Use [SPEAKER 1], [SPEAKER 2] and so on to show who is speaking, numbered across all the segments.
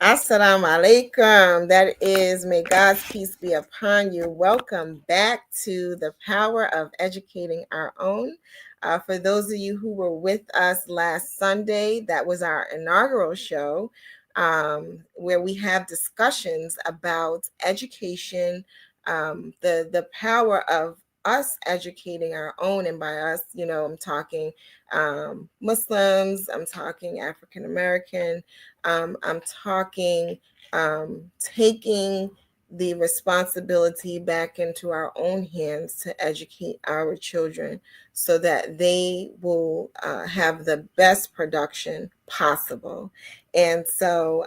[SPEAKER 1] Assalamu alaikum. That is, may God's peace be upon you. Welcome back to the power of educating our own. For those of you who were with us last Sunday, that was our inaugural show where we have discussions about education, the power of us educating our own. And by us, I'm talking Muslims, I'm talking African American. I'm talking taking the responsibility back into our own hands to educate our children so that they will have the best production possible. And so,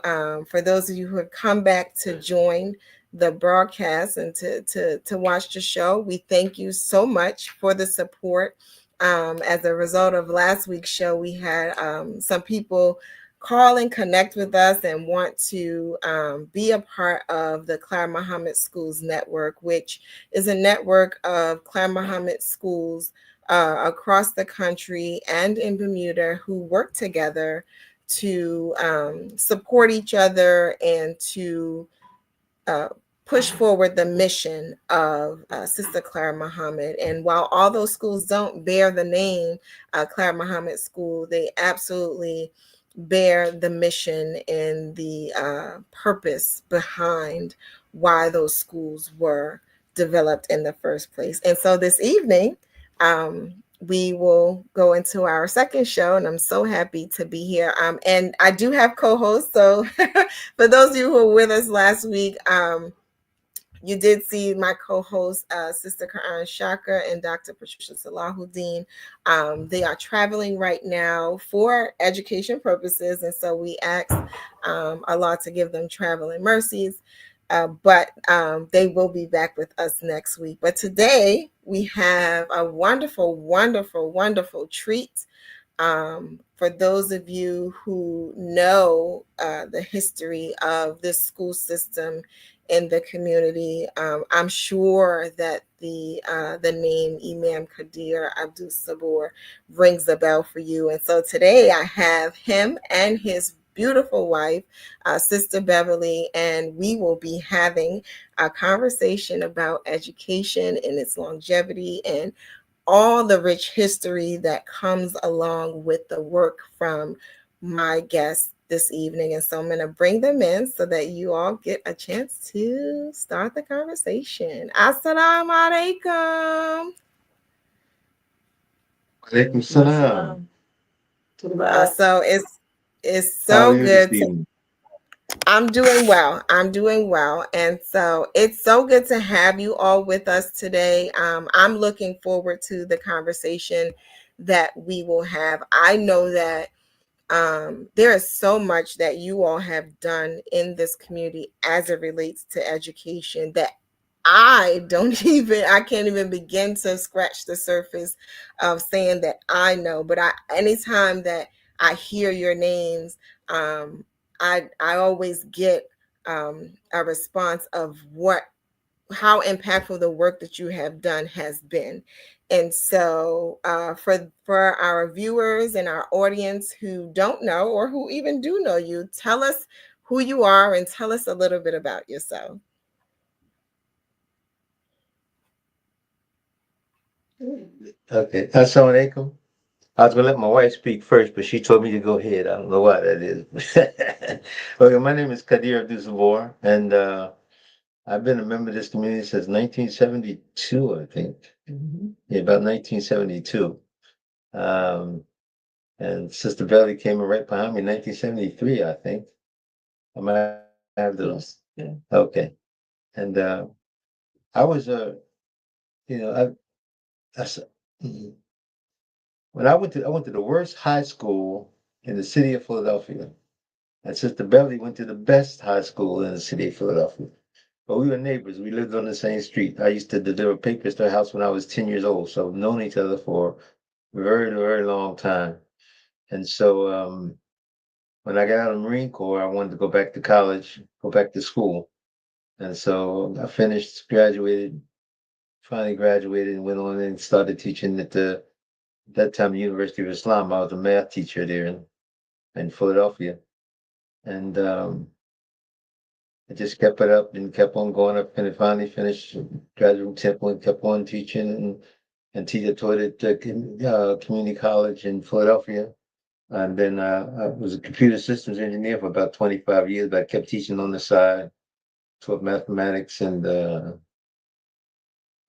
[SPEAKER 1] for those of you who have come back to join the broadcast and to watch the show, we thank you so much for the support. As a result of last week's show, we had some people call and connect with us and want to be a part of the Clara Mohammed Schools Network, which is a network of Clara Mohammed schools across the country and in Bermuda who work together to support each other and to uh, push forward the mission of Sister Clara Mohammed. And while all those schools don't bear the name Clara Mohammed School, they absolutely bear the mission and the purpose behind why those schools were developed in the first place. And so this evening, we will go into our second show, and I'm so happy to be here. And I do have co-hosts. So for those of you who were with us last week, you did see my co-host, Sister Karen Shaka and Dr. Patricia Salahuddin. They are traveling right now for education purposes, and so we asked Allah to give them traveling mercies. But they will be back with us next week. But today we have a wonderful, wonderful, wonderful treat. For those of you who know the history of this school system in the community, I'm sure that the name Imam Kadir Abdul Sabur rings a bell for you. And so today I have him and his beautiful wife, Sister Beverly, and we will be having a conversation about education and its longevity and all the rich history that comes along with the work from my guests this evening. And so I'm going to bring them in so that you all get a chance to start the conversation. Assalamu alaikum.
[SPEAKER 2] Alaikum salam.
[SPEAKER 1] So it's
[SPEAKER 2] How are
[SPEAKER 1] so
[SPEAKER 2] you this
[SPEAKER 1] good to
[SPEAKER 2] evening?
[SPEAKER 1] I'm doing well. I'm doing well. And so it's so good to have you all with us today. I'm looking forward to the conversation that we will have. I know that there is so much that you all have done in this community as it relates to education that I can't even begin to scratch the surface of saying that I know. But anytime that I hear your names, um, I always get a response of how impactful the work that you have done has been. And so, for our viewers and our audience who don't know or who even do know you, tell us who you are and tell us a little bit about yourself.
[SPEAKER 2] Okay. Assalamu alaikum. I was gonna let my wife speak first, but she told me to go ahead. I don't know why that is. Okay, my name is Kadir Abdul and I've been a member of this community since 1972, I think. Yeah, about 1972. Um, and Sister Belly came in right behind me in 1973, I think. I might have those. Yeah. Okay. And I was you know, I s- mm, when I went to the worst high school in the city of Philadelphia. And Sister Beverly went to the best high school in the city of Philadelphia. But we were neighbors. We lived on the same street. I used to deliver papers to her house when I was 10 years old. So we've known each other for a very, very long time. And so when I got out of the Marine Corps, I wanted to go back to college, go back to school. And so I finished, graduated, finally graduated, and went on and started teaching at that time University of Islam. I was a math teacher there in Philadelphia. And I just kept it up and kept on going up, and it finally finished graduate temple and kept on teaching and teacher taught at community college in Philadelphia. And then I was a computer systems engineer for about 25 years, but I kept teaching on the side, taught mathematics, and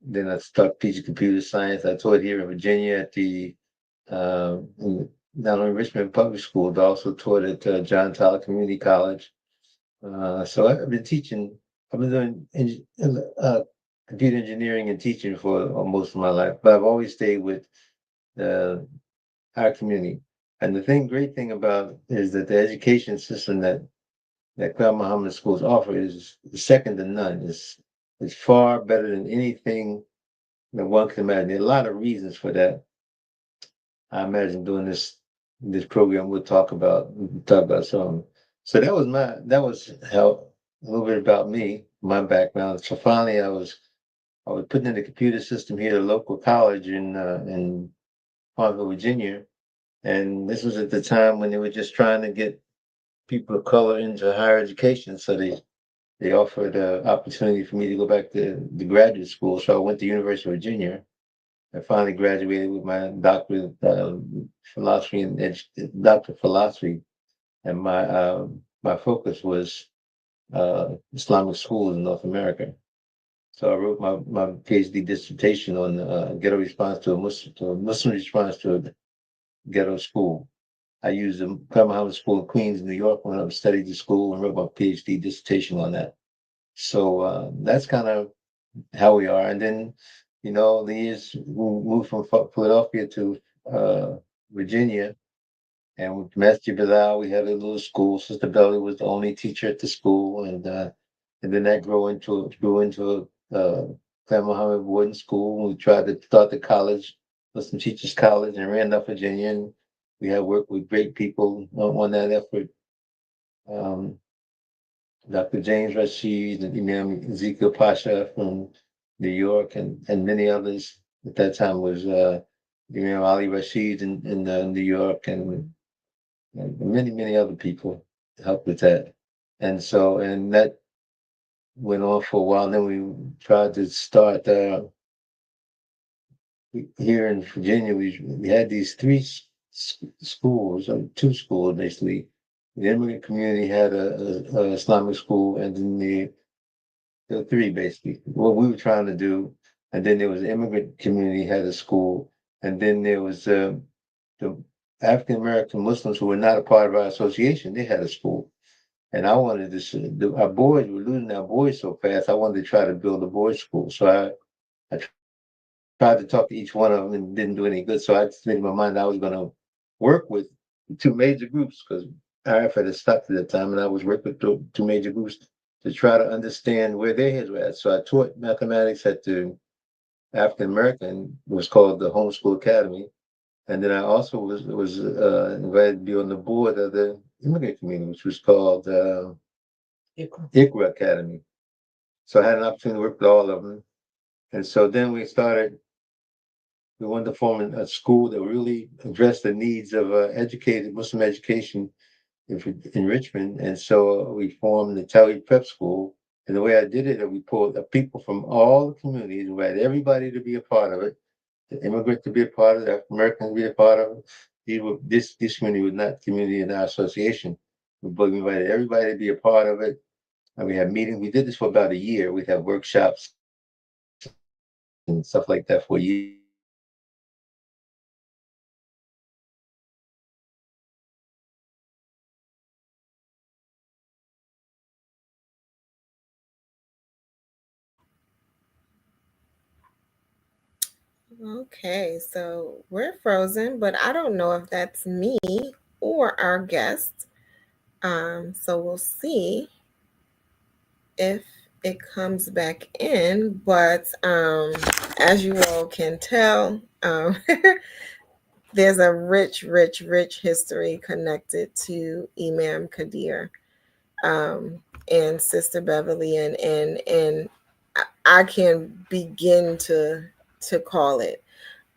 [SPEAKER 2] then I started teaching computer science. I taught here in Virginia at the down in Richmond Public School, but also taught at John Tyler Community College. So I've been teaching. I've been doing computer engineering and teaching for most of my life, but I've always stayed with uh, our community. And great thing about is that the education system that Clara Mohammed schools offer is second to none. It's far better than anything that one can imagine. There are a lot of reasons for that. I imagine doing this program we'll talk about some. So that was how a little bit about me, my background. So finally I was put in the computer system here at a local college in Farmville, Virginia. And this was at the time when they were just trying to get people of color into higher education. So they offered an opportunity for me to go back to the graduate school. So I went to University of Virginia. I finally graduated with my doctorate philosophy and doctor of philosophy, and my focus was Islamic schools in North America. So I wrote my PhD dissertation on ghetto response to a Muslim response to a ghetto school. I used the Claremont School in Queens, New York, when I studied the school and wrote my PhD dissertation on that. So that's kind of how we are. And then, the years we moved from Philadelphia to uh, Virginia, and with Master Bilal, we had a little school. Sister Belly was the only teacher at the school, and then that grew into Clan Mohammed Boarding School. We tried to start the college, Muslim Teachers College in Randolph, Virginia, and we had worked with great people on that effort. Um, Dr. James Rashid and Imam Ezekiel Pasha from New York and many others at that time was Imam Ali Rashid in New York and many other people helped with that. And that went on for a while. And then we tried to start here in Virginia. We had these three schools, two schools basically. The immigrant community had a Islamic school, and then the three basically. What we were trying to do, and then there was the immigrant community had a school, and then there was the African American Muslims who were not a part of our association. They had a school, and I wanted to. Our boys were losing our boys so fast. I wanted to try to build a boys' school. So I tried to talk to each one of them and didn't do any good. So I just made in my mind I was going to work with two major groups because RF had stuck at the time, and I was working with two major groups to try to understand where their heads were at. So I taught mathematics at the African American, it was called the Homeschool Academy, and then I also was invited to be on the board of the immigrant community, which was called ICRA Academy. So I had an opportunity to work with all of them, and so then we wanted to form a school that really addressed the needs of educated Muslim education in Richmond. And so we formed the Tally Prep School. And the way I did it, we pulled people from all the communities, invited everybody to be a part of it, the immigrant to be a part of it, the American to be a part of it. This community was not community in our association, but we invited everybody to be a part of it. And we had meetings. We did this for about a year. We'd have workshops and stuff like that for a year.
[SPEAKER 1] Okay, so we're frozen, but I don't know if that's me or our guest. So we'll see if it comes back in. But as you all can tell, there's a rich history connected to Imam Kadir um, and Sister Beverly, and I can begin to call it.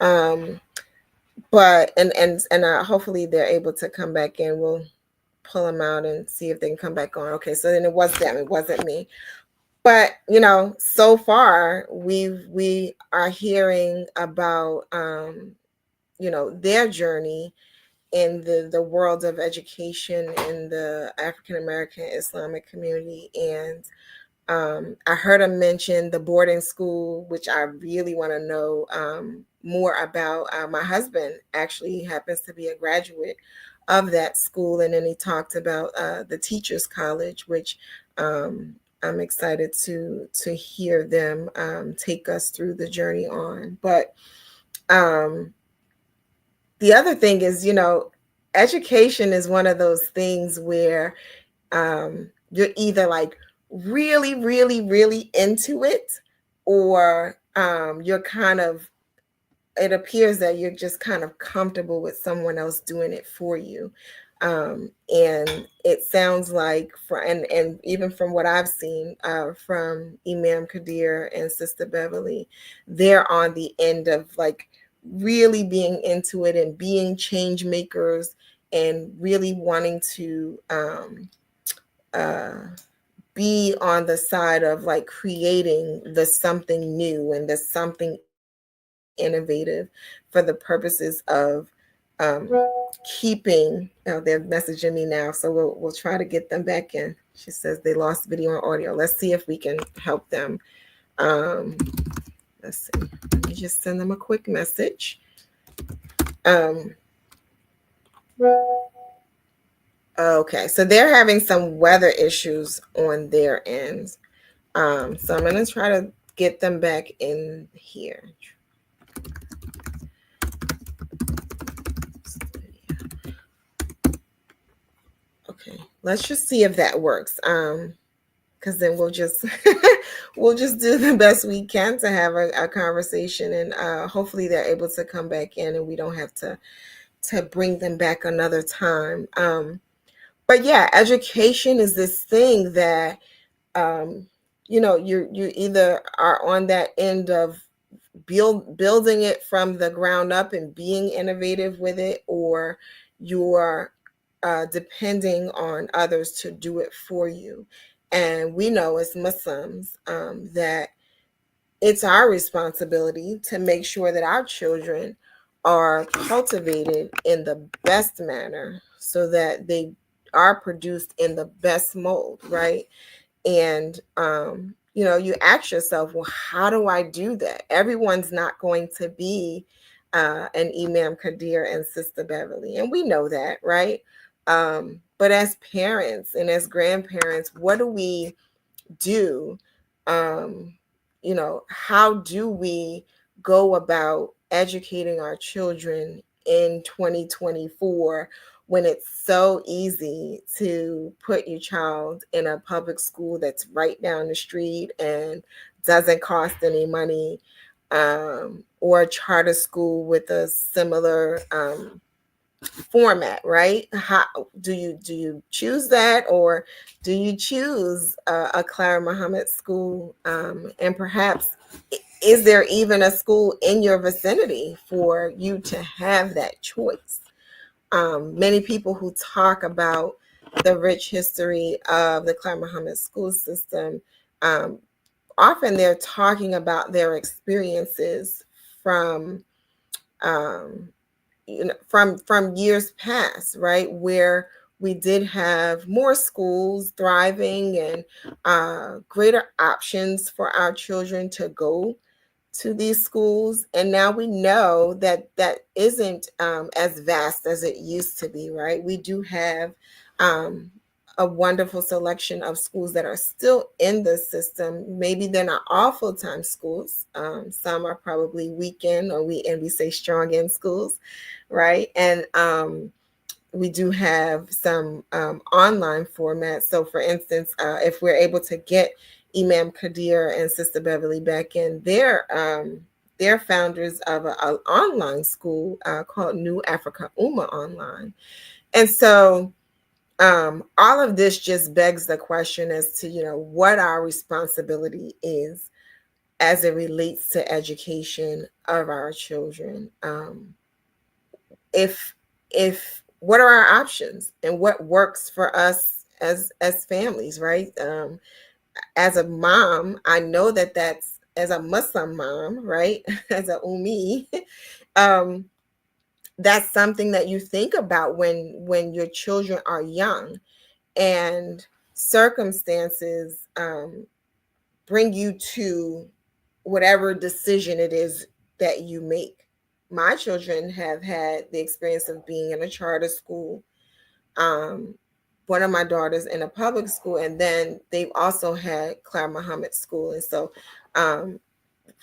[SPEAKER 1] Um, but hopefully they're able to come back in. pull them out and see if they can come back on. Okay, so then it was them, it wasn't me. But so far we are hearing about their journey in the world of education in the African American Islamic community. And I heard him mention the boarding school, which I really want to know more about. My husband actually happens to be a graduate of that school, and then he talked about the Teachers College, which I'm excited to hear them take us through the journey on. But um, the other thing is, education is one of those things where you're either like really, really, really into it, or you're kind of, it appears that you're just kind of comfortable with someone else doing it for you. And it sounds like, and even from what I've seen from Imam Kadir and Sister Beverly, they're on the end of like really being into it and being change makers and really wanting to uh, be on the side of like creating the something new and the something innovative for the purposes of um, keeping. Oh, they're messaging me now, so we'll try to get them back in. She says they lost video and audio. Let's see if we can help them. Um, let's see. Let me just send them a quick message. Um, okay, so they're having some weather issues on their end. So I'm gonna try to get them back in here. Okay, let's just see if that works. Because then we'll just we'll just do the best we can to have a conversation, and hopefully they're able to come back in, and we don't have to bring them back another time. But yeah, education is this thing that um, you either are on that end of building it from the ground up and being innovative with it, or you're depending on others to do it for you. And we know as Muslims that it's our responsibility to make sure that our children are cultivated in the best manner so that they are produced in the best mold, right? And you ask yourself, well, how do I do that? Everyone's not going to be an Imam Kadir and Sister Beverly, and we know that, right? But as parents and as grandparents, what do we do? um, how do we go about educating our children in 2024 when it's so easy to put your child in a public school that's right down the street and doesn't cost any money, or a charter school with a similar format, right? How do you choose that, or do you choose a Clara Mohammed school? And perhaps is there even a school in your vicinity for you to have that choice? Many people who talk about the rich history of the Clara Mohammed school system, um, often they're talking about their experiences from um, from years past, right, where we did have more schools thriving and greater options for our children to go to these schools. And now we know that that isn't as vast as it used to be, right? We do have um, a wonderful selection of schools that are still in the system. Maybe they're not all full-time schools. Some are probably weekend, or we say strong end schools, right? And we do have some online formats. So, for instance, if we're able to get Imam Kadir and Sister Beverly back in, they're founders of an online school called New Africa Ummah Online. And so all of this just begs the question as to what our responsibility is as it relates to education of our children. If what are our options and what works for us as families, right? As a mom, I know that that's as a Muslim mom, right? As a Ummi, um, that's something that you think about when your children are young, and circumstances bring you to whatever decision it is that you make. My children have had the experience of being in a charter school, um, one of my daughters in a public school, and then they've also had Clara Mohammed School. And so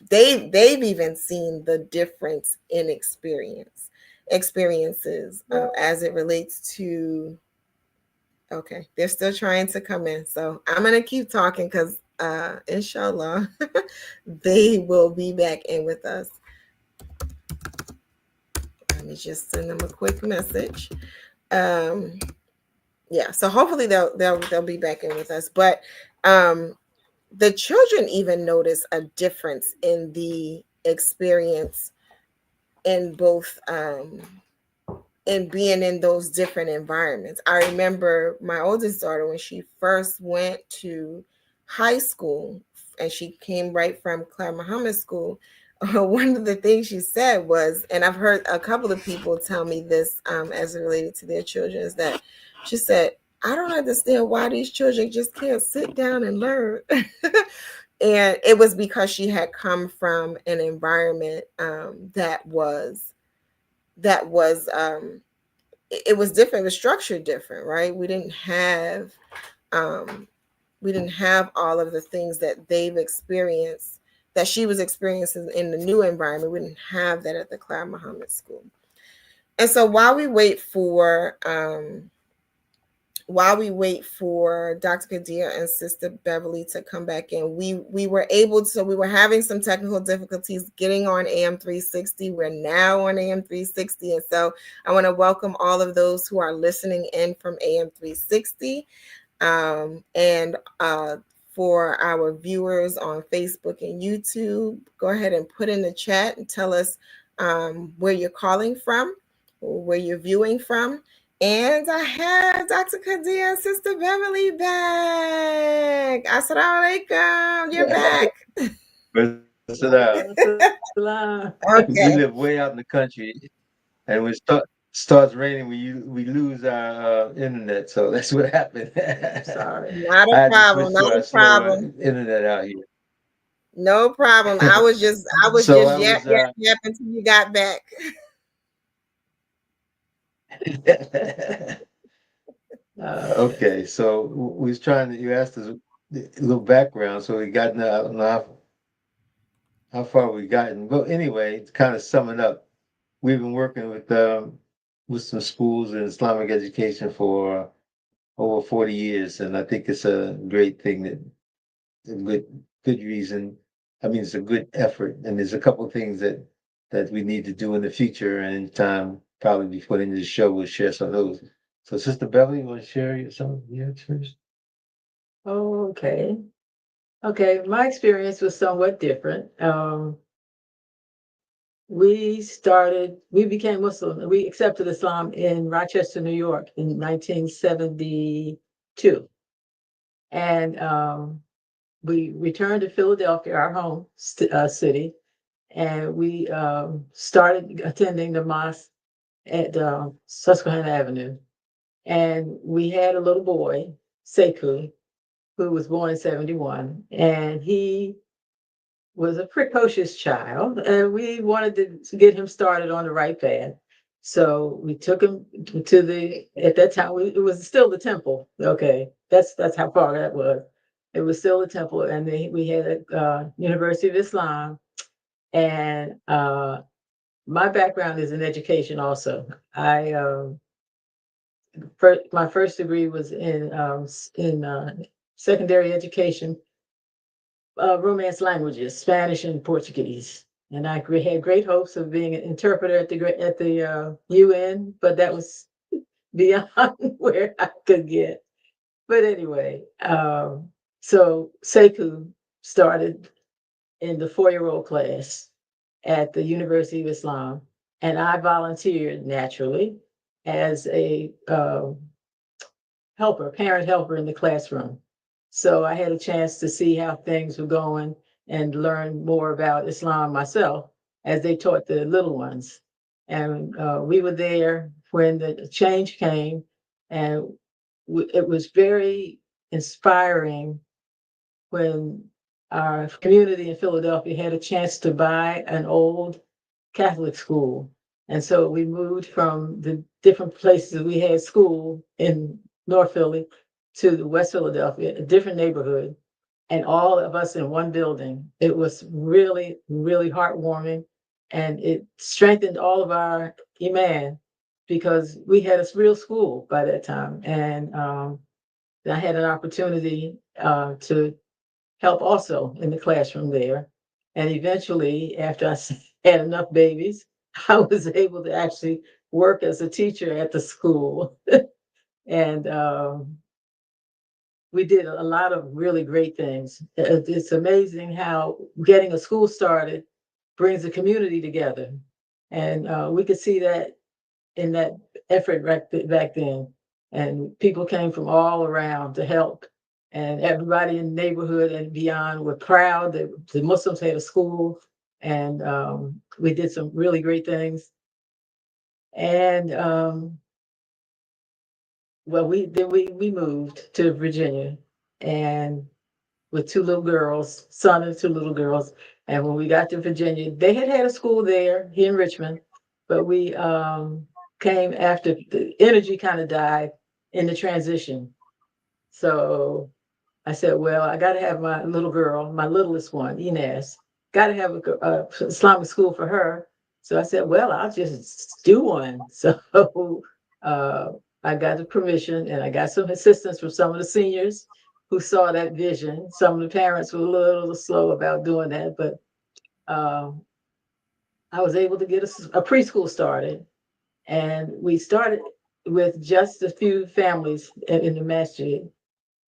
[SPEAKER 1] they've even seen the difference in experiences as it relates to. Okay, they're still trying to come in, so I'm gonna keep talking because inshallah they will be back in with us. Let me just send them a quick message. um yeah, so hopefully they'll be back in with us. But um the children even notice a difference in the experience in both and being in those different environments. I remember my oldest daughter when she first went to high school and she came right from Clara Muhammad School. One of the things she said was, and I've heard a couple of people tell me this as it related to their children, is that she said, I don't understand why these children just can't sit down and learn. And it was because she had come from an environment that was it was different, the structure different, right? Um we didn't have all of the things that they've experienced, that she was experiencing in the new environment. We didn't have that at the Clara Muhammad School. And so while we wait for Dr. Kadir and Sister Beverly to come back in, we were able to, we were having some technical difficulties getting on AM 360. We're now on AM 360. And so I want to welcome all of those who are listening in from AM 360. And for our viewers on Facebook and YouTube, go ahead and put in the chat and tell us where you're calling from, or where you're viewing from. And I have Dr. Kadir and Sister Beverly back. Assalamu alaikum. You're back.
[SPEAKER 2] Where's it out? We
[SPEAKER 1] Okay.
[SPEAKER 2] live way out in the country, and when it starts raining, we lose our internet. So that's what happened.
[SPEAKER 3] Sorry.
[SPEAKER 1] Not a
[SPEAKER 2] I had to
[SPEAKER 1] problem.
[SPEAKER 2] switch
[SPEAKER 1] Not
[SPEAKER 2] to
[SPEAKER 1] a
[SPEAKER 2] our slower
[SPEAKER 1] problem.
[SPEAKER 2] internet out
[SPEAKER 1] No problem. I was
[SPEAKER 2] So
[SPEAKER 1] just
[SPEAKER 2] I was
[SPEAKER 1] yap until you got back.
[SPEAKER 2] okay. So we was trying to. You asked us a little background, so we got now how far we gotten. But anyway, to kind of sum it up, we've been working with some schools in Islamic education for over 40 years, and I think it's a great thing, that a good reason. I mean, it's a good effort, and there's a couple of things that we need to do in the future, and in time, probably before the end of the show, we'll share some of those. So, Sister Beverly, you want to share some of your experience?
[SPEAKER 3] Oh, okay. Okay, my experience was somewhat different. We became Muslim. We accepted Islam in Rochester, New York in 1972. And we returned to Philadelphia, our home city, and we started attending the mosque at Susquehanna Avenue. And we had a little boy, Sekou, who was born in 71. And he was a precocious child, and we wanted to get him started on the right path. So we took him to at that time, it was still the temple. Okay, that's how far that was. It was still the temple, and then we had a University of Islam. And my background is in education also. I my first degree was in secondary education, Romance languages, Spanish and Portuguese. And I had great hopes of being an interpreter at the UN, but that was beyond where I could get. But anyway, so Sekou started in the 4-year-old class at the University of Islam, and I volunteered naturally. as a helper, parent helper in the classroom. So I had a chance to see how things were going and learn more about Islam myself as they taught the little ones. And we were there when the change came, and it was very inspiring when our community in Philadelphia had a chance to buy an old Catholic school. And so we moved from the different places we had school in North Philly to the West Philadelphia, a different neighborhood, and all of us in one building. It was really, really heartwarming, and it strengthened all of our iman because we had a real school by that time. And I had an opportunity to help also in the classroom there. And eventually, after had enough babies, I was able to actually work as a teacher at the school. And we did a lot of really great things. It's amazing how getting a school started brings the community together. And we could see that in that effort back then. And people came from all around to help. And everybody in the neighborhood and beyond were proud that the Muslims had a school. And we did some really great things. And well, we moved to Virginia, and with two little girls, son and two little girls. And when we got to Virginia, they had a school there here in Richmond, but we came after the energy kind of died in the transition. So I said, well, I got to have my little girl, my littlest one, Inez, got to have a Islamic school for her. So I said, well, I'll just do one. So uh, I got the permission and I got some assistance from some of the seniors who saw that vision. Some of the parents were a little slow about doing that, but um, I was able to get a preschool started. And we started with just a few families in the masjid.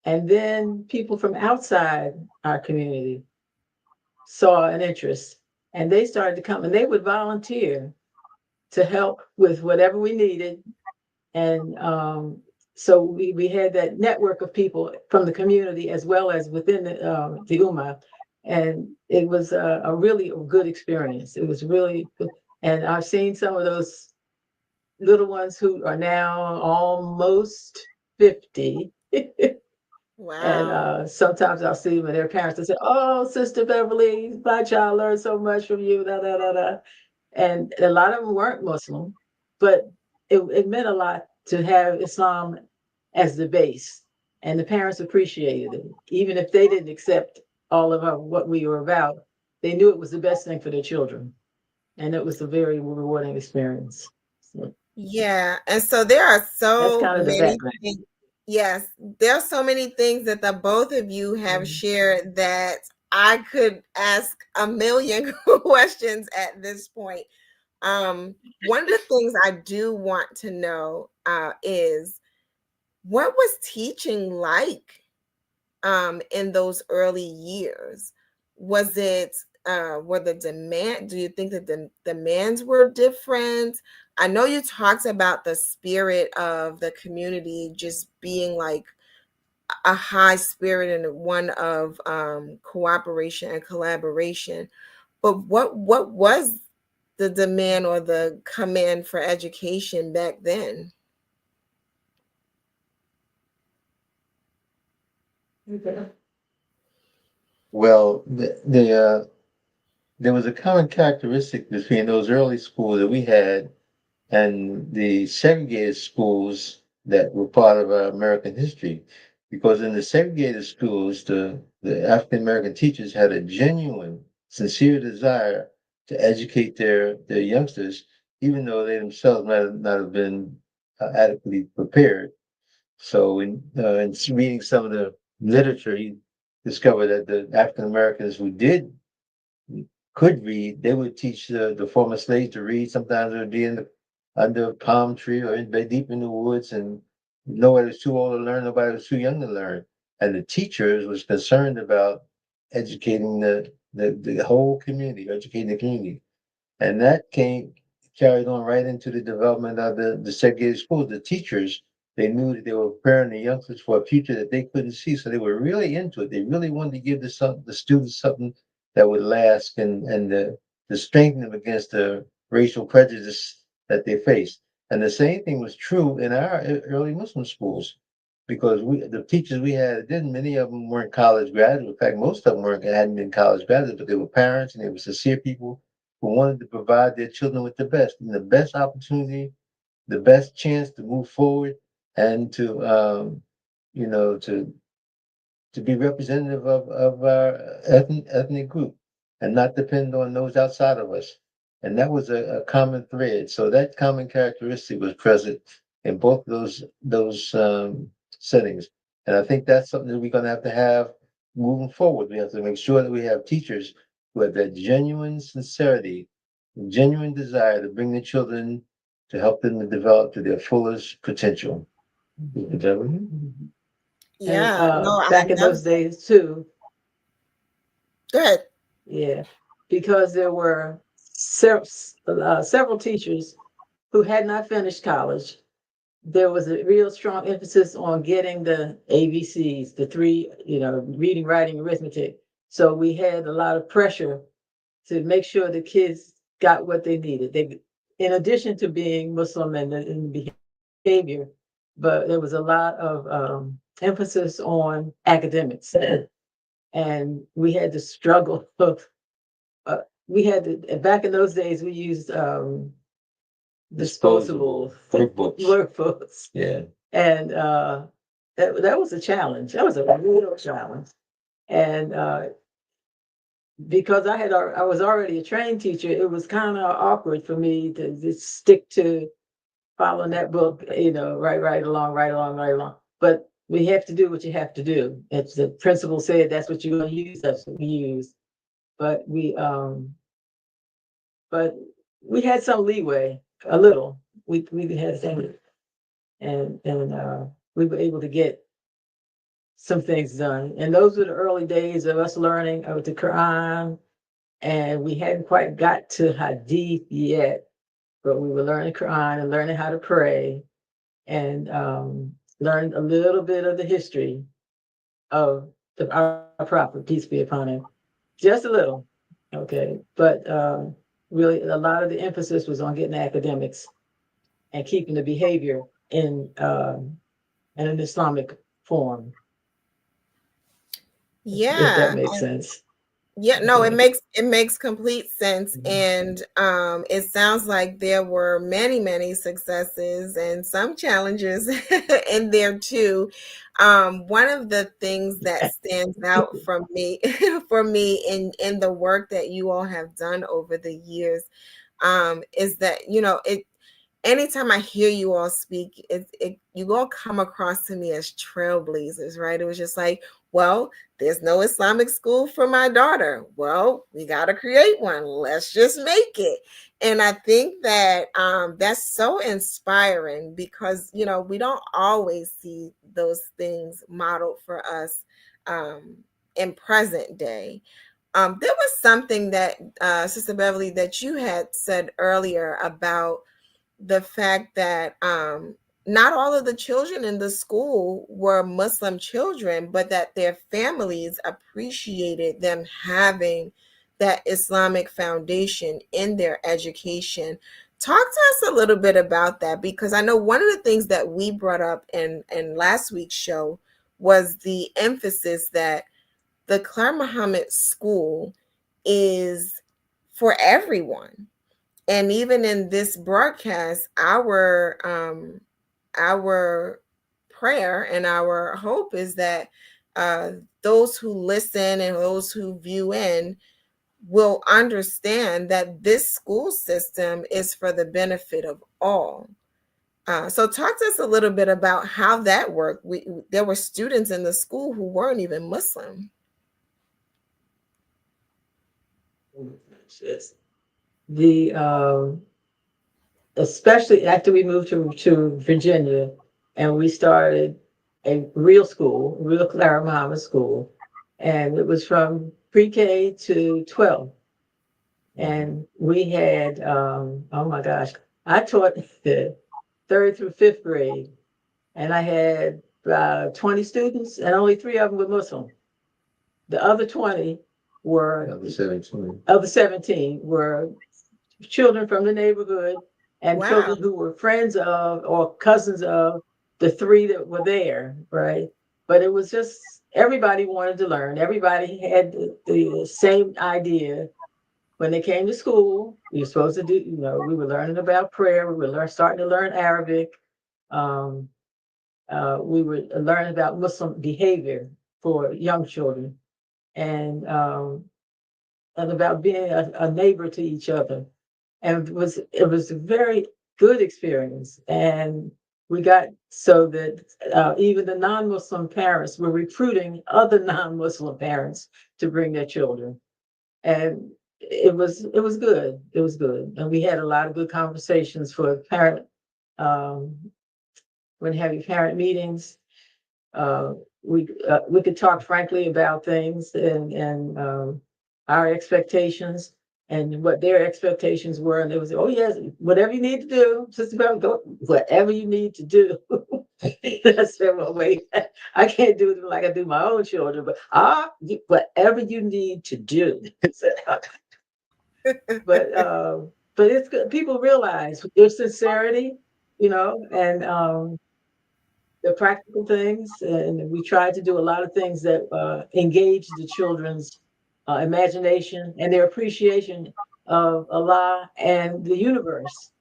[SPEAKER 3] And then people from outside our community saw an interest and they started to come and they would volunteer to help with whatever we needed. And so we had that network of people from the community as well as within the Ummah. And it was a really good experience. It was really good. And I've seen some of those little ones who are now almost 50. And
[SPEAKER 1] Wow.
[SPEAKER 3] sometimes I'll see them and their parents will say, "Oh, Sister Beverly, my child learned so much from you." Da, da, da, da. And a lot of them weren't Muslim, but it meant a lot to have Islam as the base. And the parents appreciated it. Even if they didn't accept all of what we were about, they knew it was the best thing for their children. And it was a very rewarding experience. So
[SPEAKER 1] Yeah, and so there are
[SPEAKER 3] that's
[SPEAKER 1] so
[SPEAKER 3] kind of the
[SPEAKER 1] many
[SPEAKER 3] background.
[SPEAKER 1] things. Yes, there are so many things that the both of you have
[SPEAKER 3] Mhm.
[SPEAKER 1] shared that I could ask a million questions at this point. One of the things I do want to know is what was teaching like in those early years? Was it were the demand? Do you think that the demands were different? I know you talked about the spirit of the community just being like a high spirit and one of cooperation and collaboration. But what was the demand or the command for education back then?
[SPEAKER 2] Well, there was a common characteristic between those early schools that we had and the segregated schools that were part of our American history. Because in the segregated schools, the African American teachers had a genuine, sincere desire to educate their youngsters, even though they themselves might not have been adequately prepared. So, in reading some of the literature, he discovered that the African Americans who did could read, they would teach the former slaves to read. Sometimes it would be under a palm tree or deep in the woods, and nobody was too old to learn, nobody was too young to learn. And the teachers was concerned about educating the whole community, educating the community. And that carried on right into the development of the segregated schools. The teachers, they knew that they were preparing the youngsters for a future that they couldn't see, so they were really into it. They really wanted to give the students something that would last and to strengthen them against the racial prejudice that they faced. And the same thing was true in our early Muslim schools because the teachers we had, didn't many of them weren't college graduates. In fact, most of them hadn't been college graduates, but they were parents and they were sincere people who wanted to provide their children with the best and the best opportunity, the best chance to move forward and to to be representative of our ethnic group and not depend on those outside of us. And that was a common thread. So that common characteristic was present in both those settings. And I think that's something that we're going to have moving forward. We have to make sure that we have teachers who have that genuine sincerity, genuine desire to bring the children to help them to develop to their fullest potential. Is that right?
[SPEAKER 3] And
[SPEAKER 1] Yeah, no, I
[SPEAKER 3] back in
[SPEAKER 1] love
[SPEAKER 3] those days too,
[SPEAKER 1] good.
[SPEAKER 3] yeah, because there were several teachers who had not finished college. There was a real strong emphasis on getting the ABCs, the three, reading, writing, arithmetic. So we had a lot of pressure to make sure the kids got what they needed. In addition to being Muslim and behavior, but there was a lot of emphasis on academics, and we had to struggle. We had to back in those days. We used disposable workbooks.
[SPEAKER 2] Yeah.
[SPEAKER 3] And that was a challenge. That was a real challenge. And because I was already a trained teacher, it was kind of awkward for me to just stick to following that book, right along, right along, right along. But we have to do what you have to do. If the principal said that's what you're going to use, that's what we use. But but we had some leeway, a little. We had some, and we were able to get some things done. And those were the early days of us learning of the Quran. And we hadn't quite got to Hadith yet, but we were learning Quran and learning how to pray and learned a little bit of the history of our prophet, peace be upon him. Just a little, okay. But really, a lot of the emphasis was on getting the academics and keeping the behavior in an Islamic form, if that
[SPEAKER 1] Yeah.
[SPEAKER 3] makes sense.
[SPEAKER 1] Yeah, no,
[SPEAKER 3] Okay.
[SPEAKER 1] it makes complete sense.
[SPEAKER 3] Mhm.
[SPEAKER 1] And it sounds like there were many, many successes and some challenges in there too. One of the things that stands out from me for me in the work that you all have done over the years is that, it anytime I hear you all speak, you all come across to me as trailblazers, right? It was just like, well, there's no Islamic school for my daughter. Well, we got to create one. Let's just make it. And I think that that's so inspiring because, we don't always see those things modeled for us in present day. There was something that, Sister Beverly, that you had said earlier about the fact that not all of the children in the school were Muslim children, but that their families appreciated them having that Islamic foundation in their education. Talk to us a little bit about that because I know one of the things that we brought up in last week's show was the emphasis that the Clara Muhammad School is for everyone. And even in this broadcast, our prayer and our hope is that uh, those who listen and those who view in will understand that this school system is for the benefit of all. So talk to us a little bit about how that worked. There were students in the school who weren't even Muslim.
[SPEAKER 3] The especially after we moved to Virginia and we started a real school, real Clara Muhammad school, and it was from pre-K to 12. And we had, oh my gosh, I taught the third through fifth grade, and I had 20 students, and only three of them were Muslim. The other 20 were, of the 17 were children from the neighborhood and
[SPEAKER 1] Wow.
[SPEAKER 3] children who were friends of or cousins of the three that were there, right? But it was just everybody wanted to learn. Everybody had the same idea. When they came to school, we were supposed to do, we were learning about prayer. We were starting to learn Arabic. Um, we were learning about Muslim behavior for young children, and about being a neighbor to each other. And it was a very good experience. And we got so that even the non-Muslim parents were recruiting other non-Muslim parents to bring their children. And it was good. It was good. And we had a lot of good conversations for parent um, when having parent meetings. uh, we could talk frankly about things and our expectations and what their expectations were, and it was, oh yes, whatever you need to do, just about go, whatever you need to do. I said, well, wait, I can't do it like I do my own children, but whatever you need to do. but but it's good. People realize their sincerity, and the practical things, and we tried to do a lot of things that engage the children's imagination and their appreciation of Allah and the universe.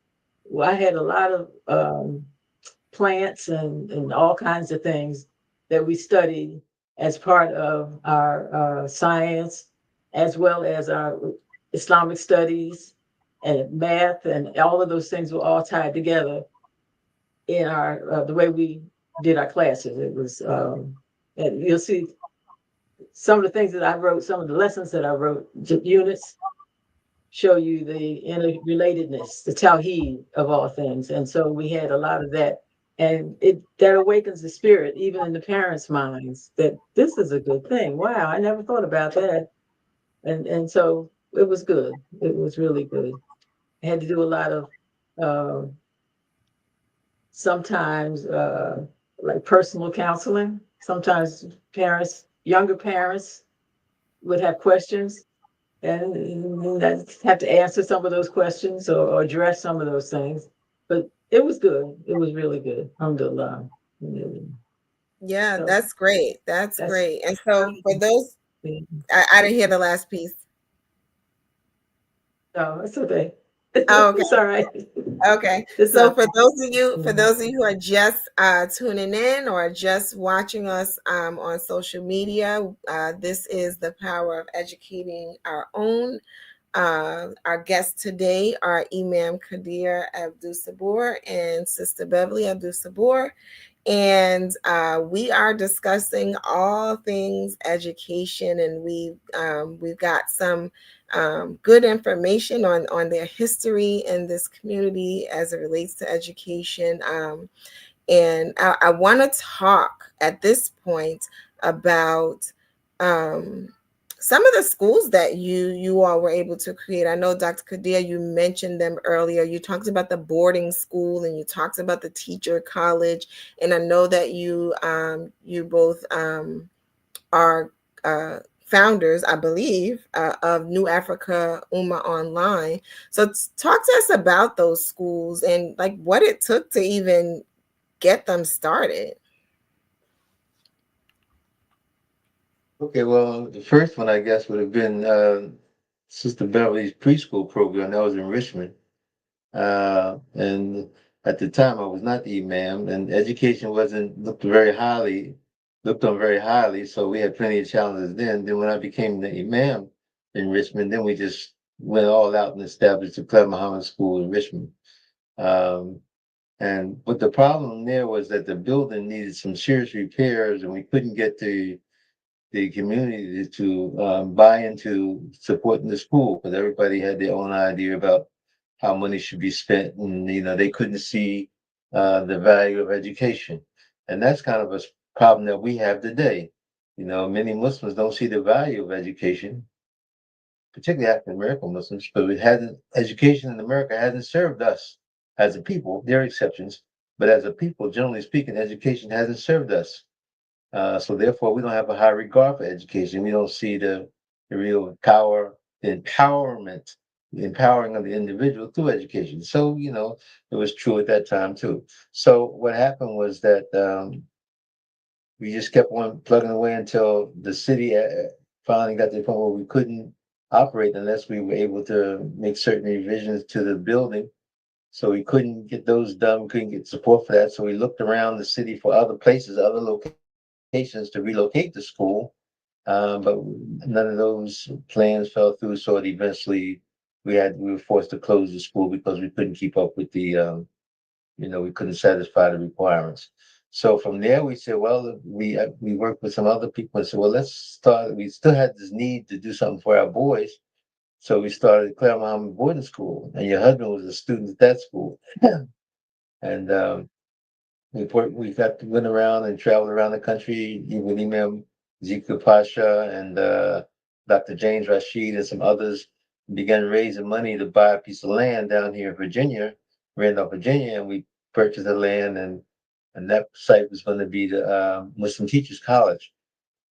[SPEAKER 3] Well, I had a lot of plants and all kinds of things that we studied as part of our science, as well as our Islamic studies and math, and all of those things were all tied together in our the way we did our classes. It was, and you'll see some of the things that I wrote, some of the lessons that I wrote, units show you the interrelatedness, the tawheed of all things. And so we had a lot of that. And that awakens the spirit, even in the parents' minds, that this is a good thing. Wow, I never thought about that. And so it was good. It was really good. I had to do a lot of uh, sometimes like personal counseling. Sometimes younger parents would have questions, and I have to answer some of those questions or address some of those things. But it was good. It was really good. Alhamdulillah.
[SPEAKER 1] Yeah,
[SPEAKER 3] So
[SPEAKER 1] that's great. That's
[SPEAKER 3] that's
[SPEAKER 1] great. And so for those, I didn't hear the last piece.
[SPEAKER 3] no, it's okay.
[SPEAKER 1] Oh, okay.
[SPEAKER 3] It's all right.
[SPEAKER 1] Okay.
[SPEAKER 3] It's
[SPEAKER 1] So
[SPEAKER 3] not.
[SPEAKER 1] for those of you who are just tuning in or just watching us on social media, this is the power of educating our own. Our guests today are Imam Kadir Abdul Sabur and Sister Beverly Abdul Sabur. And we are discussing all things education, and we've got some good information on their history in this community as it relates to education. And I want to talk at this point about um, some of the schools that you all were able to create. I know, Dr. Kadir, you mentioned them earlier. You talked about the boarding school and you talked about the teacher college, and I know that you both are founders, I believe, of New Africa Ummah Online. So talk to us about those schools and like what it took to even get them started.
[SPEAKER 2] Okay, well, the first one I guess would have been Sister Beverly's preschool program. That was in Richmond. And at the time, I was not the imam, and education wasn't looked on very highly. So we had plenty of challenges then. Then when I became the imam in Richmond, then we just went all out and established the Clara Muhammad School in Richmond. Um, but the problem there was that the building needed some serious repairs, and we couldn't get the community to buy into supporting the school because everybody had their own idea about how money should be spent, and they couldn't see the value of education, and that's kind of a problem that we have today. Many Muslims don't see the value of education, particularly African American Muslims, but it hasn't, education in America hasn't served us as a people. There are exceptions, but as a people, generally speaking, education hasn't served us. So therefore, we don't have a high regard for education. We don't see the real power, the empowerment, the empowering of the individual through education. So, it was true at that time too. So what happened was that we just kept on plugging away until the city finally got to the point where we couldn't operate unless we were able to make certain revisions to the building. So we couldn't get those done, couldn't get support for that. So we looked around the city for other places, other locations to relocate the school. But none of those plans fell through. So it eventually we were forced to close the school because we couldn't keep up with we couldn't satisfy the requirements. So from there, we said, well, we worked with some other people and said, well, let's start. We still had this need to do something for our boys, so we started Clara Mohammed Boarding School. And your husband was a student at that school, and went around and traveled around the country with Imam Zika Pasha and Dr. James Rashid and some others. Began raising money to buy a piece of land down here in Virginia, Randolph, Virginia, and we purchased the land, and that site was going to be the Muslim Teachers College.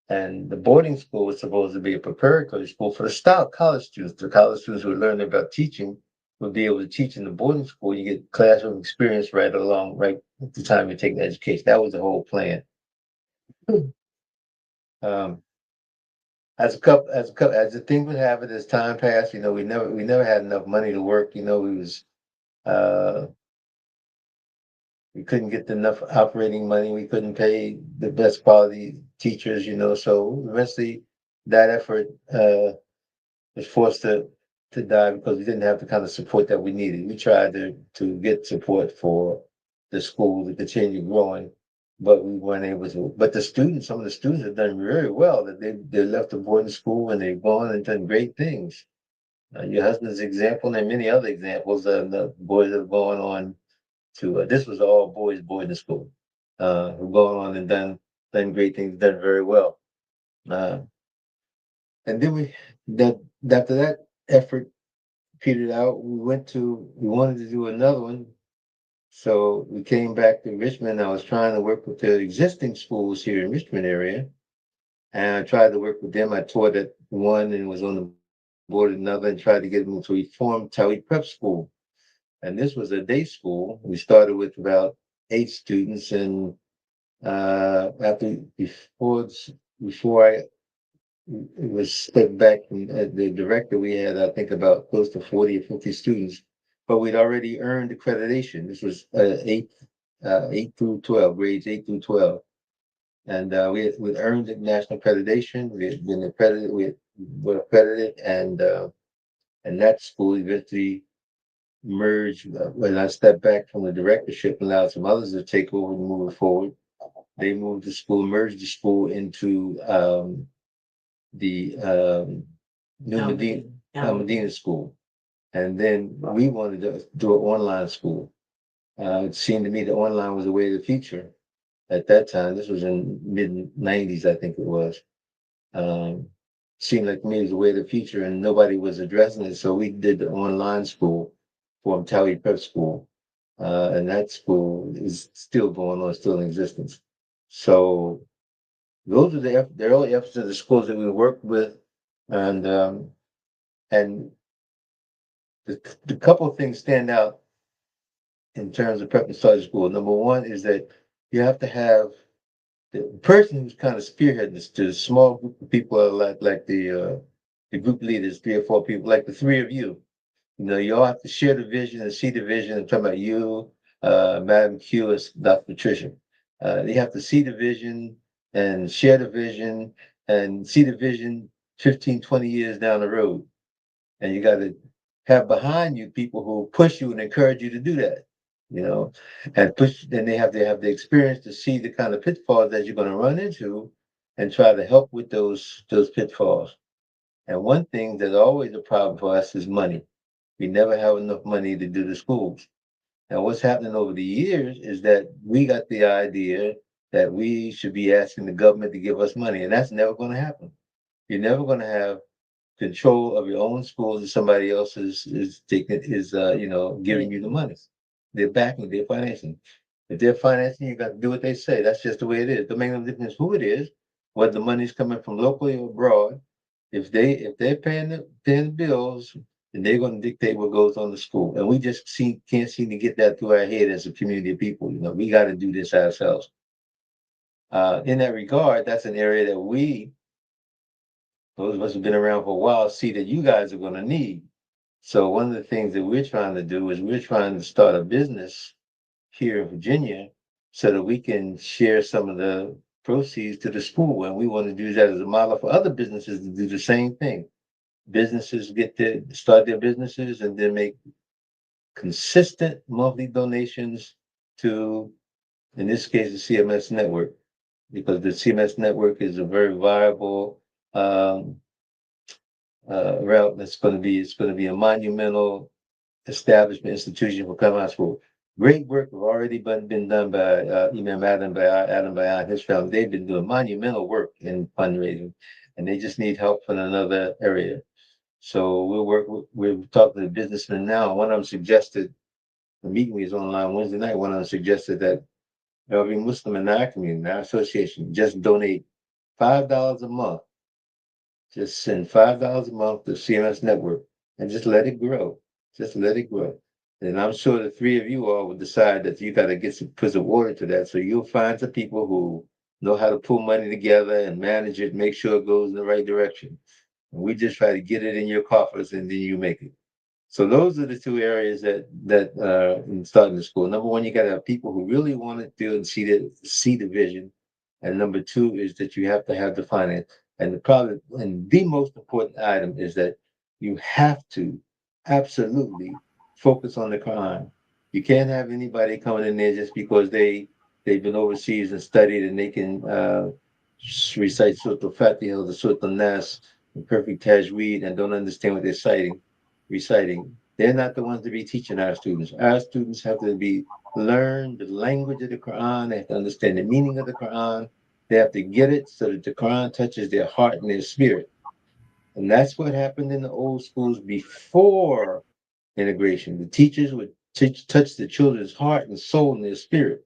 [SPEAKER 2] And the boarding school was supposed to be a preparatory school for the style college students. The college students who were learning about teaching would be able to teach in the boarding school. You get classroom experience right at the time you're taking education. That was the whole plan. Um, as the thing would have it, as time passed, we never had enough money to work. Uh, we couldn't get enough operating money. We couldn't pay the best quality teachers. So eventually that effort was forced to die because we didn't have the kind of support that we needed. We tried to get support for the school to continue growing, but we weren't able to. But some of the students have done very well. That they left the boarding school and they've gone and done great things. Your husband's example and many other examples of the boys that have gone on to. This was all boys boarding school. Who've gone on and done great things, done very well. Uh, and then that after that effort petered out. We wanted to do another one. So we came back to Richmond. I was trying to work with the existing schools here in Richmond area. And I tried to work with them. I taught at one and was on the board at another and tried to get them to reform Towee Prep School. And this was a day school. We started with about 8 students. And before it was stepped back from the director. We had, I think, about close to 40 or 50 students, but we'd already earned accreditation. This was eight through 12, grades 8 through 12. And we'd earned the national accreditation. We had been accredited, we were accredited, and that school eventually merged. When I stepped back from the directorship and allowed some others to take over and move it forward, they moved the school, merged the school into the New Medina, Medina School. And then we wanted to do an online school. It seemed to me that online was the way of the future at that time. This was in mid 90s, I think it was. Um, Seemed like to me it was the way of the future, and nobody was addressing it. So we did the online school for Towee Prep School. And that school is still going on, still in existence. So those are the early efforts of the schools that we worked with, and and the couple of things stand out in terms of prep and study school. Number one is that you have to have the person who's kind of spearheading this to a small group of people are like the group leaders, 3 or 4 people, like the three of you. You all have to share the vision and see the vision. I'm talking about you, Madam Q, and Dr. Patricia. They have to see the vision and share the vision and see the vision 15, 20 years down the road. And you got to have behind you people who push you and encourage you to do that, you know, and push. Then they have to have the experience to see the kind of pitfalls that you're going to run into, and try to help with those pitfalls. And one thing that's always a problem for us is money. We never have enough money to do the schools. And what's happening over the years is that we got the idea that we should be asking the government to give us money, and that's never going to happen. You're never going to have control of your own schools and somebody else is taking giving you the money. They're backing, they're financing. If they're financing, you got to do what they say. That's just the way it is. Don't make no difference who it is, whether the money's coming from locally or abroad. If they're paying the bills, then they're going to dictate what goes on the school. And we just can't seem to get that through our head as a community of people. We got to do this ourselves. In that regard, that's an area that those of us who've been around for a while, see that you guys are going to need. So one of the things that we're trying to do is we're trying to start a business here in Virginia so that we can share some of the proceeds to the school. And we want to do that as a model for other businesses to do the same thing. Businesses start their businesses and then make consistent monthly donations to, in this case, the CMS network, because the CMS network is a very viable route it's going to be a monumental establishment institution for Clara School. Great work have already been done by Imam Adam Bayan, his family. They've been doing monumental work in fundraising, and they just need help from another area. So we're talking to businessmen now. One of them suggested, the meeting was online Wednesday night, one of them suggested that every Muslim in our community, in our association, just donate $5 a month. Just send $5 a month to CMS Network and just let it grow. Just let it grow. And I'm sure the three of you all will decide that you got to put some order to that. So you'll find some people who know how to pull money together and manage it, make sure it goes in the right direction. And we just try to get it in your coffers and then you make it. So those are the two areas that in starting the school. Number one, you got to have people who really want to do and see the vision, and number two is that you have to have the finance. And the most important item is that you have to absolutely focus on the Quran. You can't have anybody coming in there just because they've been overseas and studied and they can recite Surah Al-Fatiha or the Surah Al-Nas in perfect tajweed and don't understand what they're reciting. They're not the ones to be teaching our students. Our students have to learn the language of the Quran. They have to understand the meaning of the Quran. They have to get it so that the Quran touches their heart and their spirit. And that's what happened in the old schools before integration. The teachers would touch the children's heart and soul and their spirit.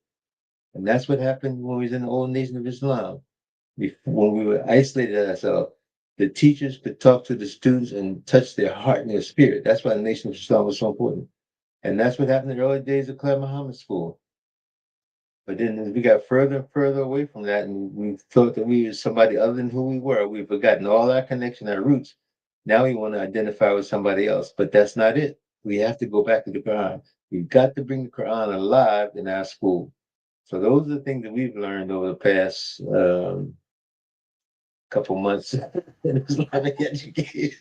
[SPEAKER 2] And that's what happened when we was in the old nation of Islam. When we were isolated ourselves, the teachers could talk to the students and touch their heart and their spirit. That's why the nation of Islam was so important. And that's what happened in the early days of Clara Muhammad School. But then as we got further and further away from that, and we thought that we were somebody other than who we were, we've forgotten all our connection, our roots. Now we want to identify with somebody else, but that's not it. We have to go back to the Quran. We've got to bring the Quran alive in our school. So those are the things that we've learned over the past couple months in Islamic education.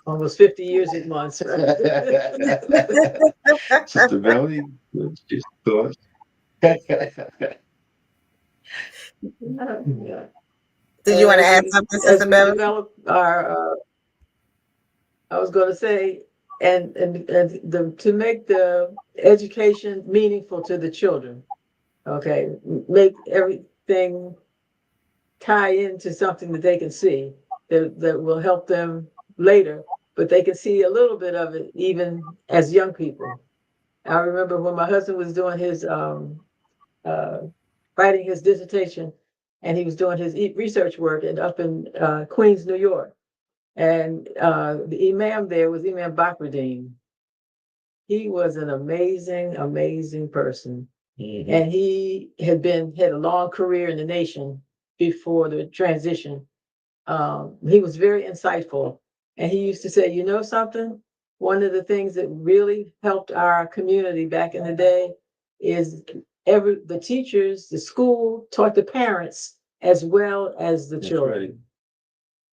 [SPEAKER 3] Almost 50 years in months.
[SPEAKER 2] Sister Melody, just thoughts.
[SPEAKER 3] Yeah.
[SPEAKER 1] Did you
[SPEAKER 3] And
[SPEAKER 1] want to add something,
[SPEAKER 3] as
[SPEAKER 1] Sister
[SPEAKER 3] we
[SPEAKER 1] Beverly?
[SPEAKER 3] develop our, I was going to say, and to make the education meaningful to the children. Okay, make everything tie into something that they can see that will help them later, but they can see a little bit of it even as young people. I remember when my husband was doing his uh, writing his dissertation, and he was doing his research work up in Queens, New York. And the imam there was Imam Bakruddin. He was an amazing, amazing person. Mm-hmm. And he had a long career in the nation before the transition. He was very insightful. And he used to say, you know something? One of the things that really helped our community back in the day is the teachers, the school taught the parents as well as the children. Right.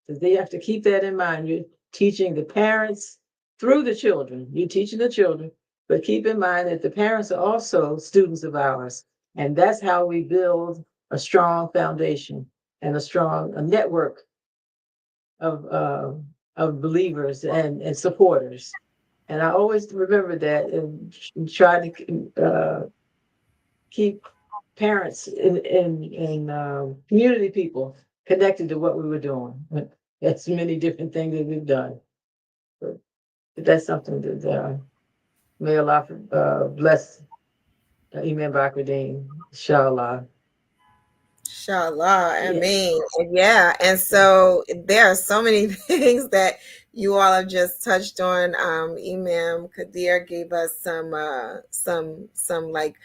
[SPEAKER 3] So they have to keep that in mind. You're teaching the parents through the children. You're teaching the children, but keep in mind that the parents are also students of ours. And that's how we build a strong foundation and a network of believers and supporters. And I always remember that and try to keep parents and community people connected to what we were doing. That's many different things that we've done. But that's something that may Allah bless Imam Bakruddin, inshallah.
[SPEAKER 1] Inshallah, I
[SPEAKER 3] Yeah.
[SPEAKER 1] mean, yeah, and so there are so many things that you all have just touched on. Imam Kadir gave us some like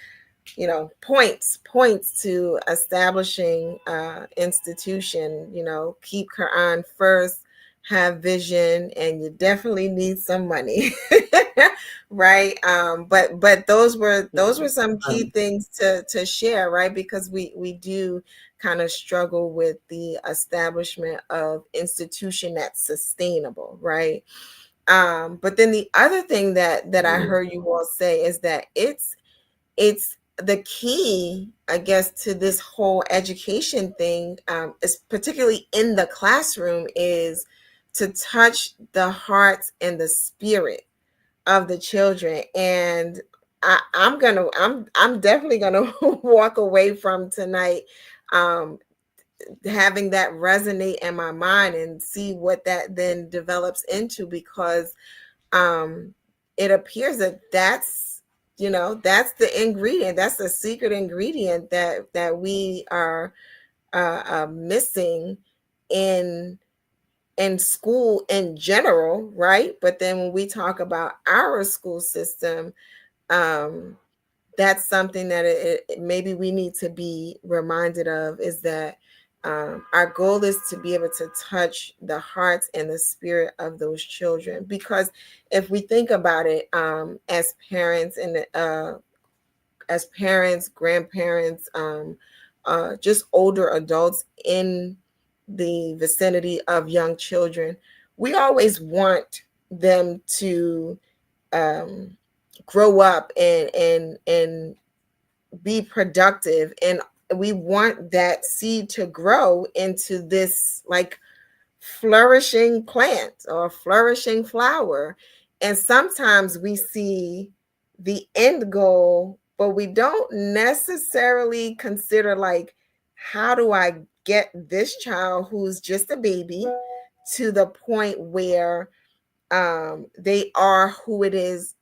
[SPEAKER 1] points to establishing institution. Keep Quran first, have vision, and you definitely need some money. Right. But those were some key things to share, right? Because we do kind of struggle with the establishment of institution that's sustainable, right? But then the other thing that I heard you all say is that it's the key, I guess, to this whole education thing, is particularly in the classroom, is to touch the hearts and the spirit of the children. And I'm definitely gonna walk away from tonight, um, having that resonate in my mind and see what that then develops into, because um it appears that that's the ingredient, that's the secret ingredient that we are missing in school in general, right? But then when we talk about our school system, um that's something that maybe we need to be reminded of, is that our goal is to be able to touch the hearts and the spirit of those children. Because if we think about it, as parents, grandparents, just older adults in the vicinity of young children, we always want them to um, grow up and be productive, and we want that seed to grow into this like flourishing plant or flourishing flower. And sometimes we see the end goal, but we don't necessarily consider, like, how do I get this child who's just a baby to the point where they are who it is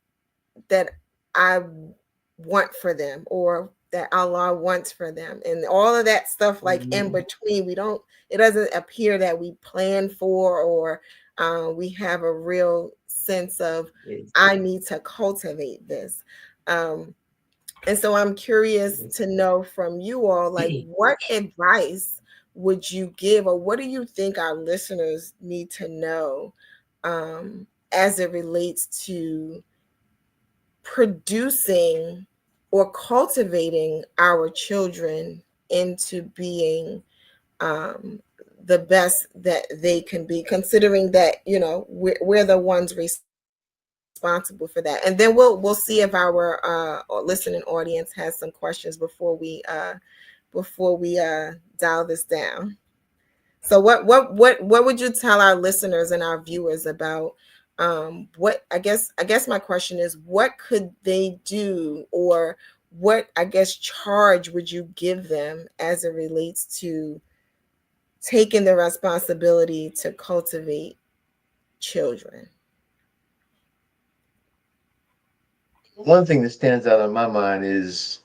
[SPEAKER 1] that I want for them, or that Allah wants for them, and all of that stuff, like in between. It doesn't appear that we plan for, or we have a real sense of, I need to cultivate this. Um, and so I'm curious to know from you all, like, what advice would you give, or what do you think our listeners need to know, as it relates to producing or cultivating our children into being um, the best that they can be, considering that we're the ones responsible for that. And then we'll see if our listening audience has some questions before we dial this down. So what would you tell our listeners and our viewers about, what I guess my question is, what could they do, or what, I guess, charge would you give them as it relates to taking the responsibility to cultivate children?
[SPEAKER 2] One thing that stands out in my mind is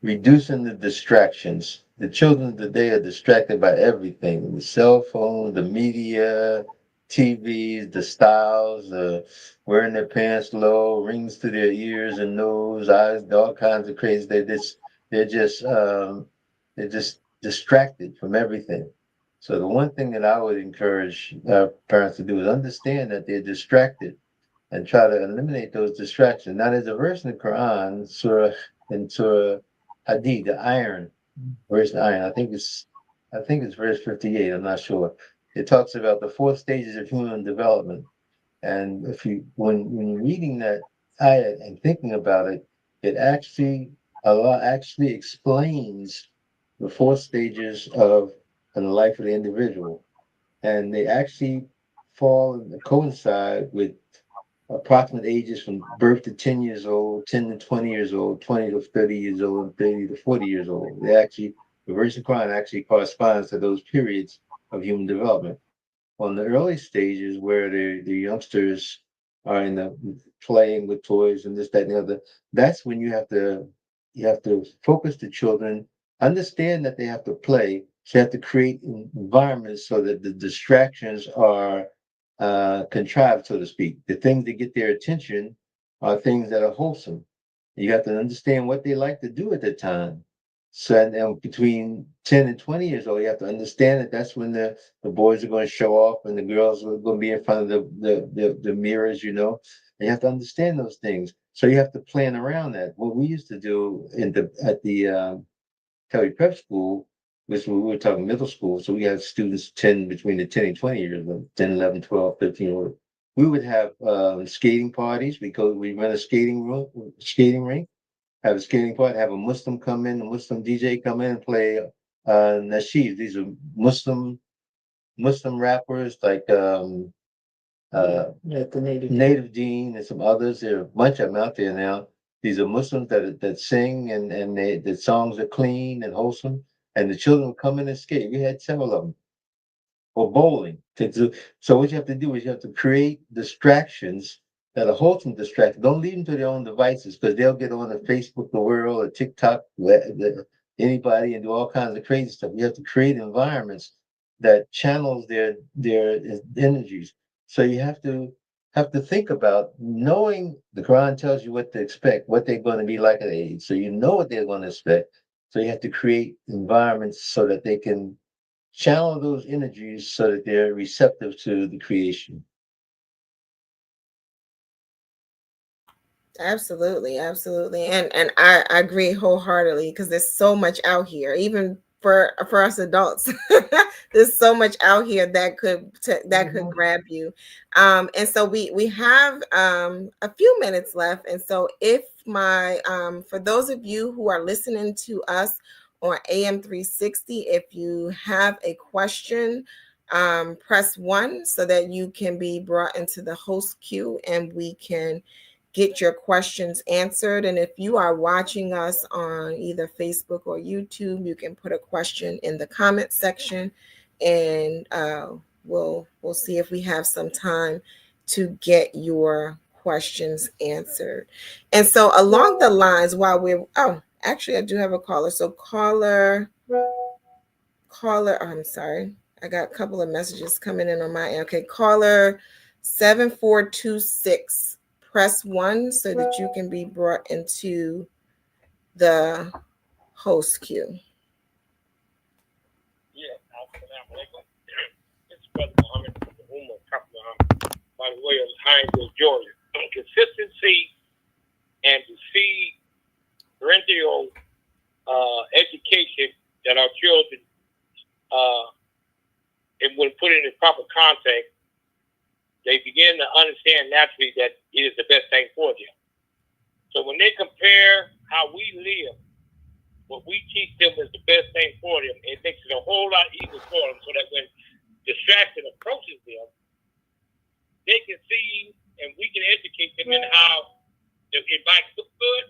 [SPEAKER 2] reducing the distractions. The children today are distracted by everything: the cell phone, the media, TVs, the styles, wearing their pants low, rings to their ears and nose, eyes, all kinds of crazy. They're just they're just distracted from everything. So the one thing that I would encourage parents to do is understand that they're distracted and try to eliminate those distractions. Now, there's a verse in the Quran, Surah Hadid, the iron, verse iron. I think it's verse 58. I'm not sure. It talks about the four stages of human development. And if you, when you're reading that ayat and thinking about it, it actually, Allah actually explains the four stages of in the life of the individual, and they actually fall and coincide with approximate ages from birth to 10 years old, 10 to 20 years old, 20 to 30 years old, and 30 to 40 years old. The verse of Quran actually corresponds to those periods of human development. on the early stages where the youngsters are in the playing with toys and this, that, and the other, that's when you have to focus the children, understand that they have to play. So you have to create environments so that the distractions are contrived, so to speak. The things that get their attention are things that are wholesome. You have to understand what they like to do at the time. So, and between 10 and 20 years old, you have to understand that that's when the boys are going to show off and the girls are going to be in front of the mirrors, you know. And you have to understand those things. So you have to plan around that. What we used to do at the Kelly Prep School, which we were talking middle school, so we had students 10 between the 10 and 20 years, 10, 11, 12, 13. We would have skating parties because we run a skating rink, have a skating party, have a Muslim come in, a Muslim DJ come in and play nasheed. These are Muslim rappers like
[SPEAKER 3] The
[SPEAKER 2] Native Dean and some others. There are a bunch of them out there now. These are Muslims that sing and the songs are clean and wholesome. And the children will come in and skate. We had several of them. Or bowling. So what you have to do is you have to create distractions that are wholesome distractions. Don't leave them to their own devices because they'll get on the Facebook, the world, or TikTok, anybody, and do all kinds of crazy stuff. You have to create environments that channels their energies. So you have to think about knowing the Quran tells you what to expect, what they're going to be like at age. So you know what they're going to expect. So you have to create environments so that they can channel those energies so that they're receptive to the creation.
[SPEAKER 1] Absolutely, absolutely. And I agree wholeheartedly because there's so much out here, even for us adults. There's so much out here that could grab you. And so we have a few minutes left. And so if my for those of you who are listening to us on AM 360, if you have a question, press 1 so that you can be brought into the host queue and we can get your questions answered. And if you are watching us on either Facebook or YouTube, you can put a question in the comment section, and we'll see if we have some time to get your questions answered. And so along the lines, while we're actually I do have a caller. So caller, I'm sorry. I got a couple of messages coming in on my end. Okay, caller 7426. Press 1 so that you can be brought into the host queue.
[SPEAKER 4] Yeah, assalamu alaikum. It's Brother Mohammed from the Ummah Muhammad by way of Hinesville, Georgia. Consistency and to see parental education that our children, and when put in the proper context, they begin to understand naturally that it is the best thing for them. So when they compare how we live, what we teach them is the best thing for them, it makes it a whole lot easier for them so that when distraction approaches them, they can see and we can educate them in how it might look good,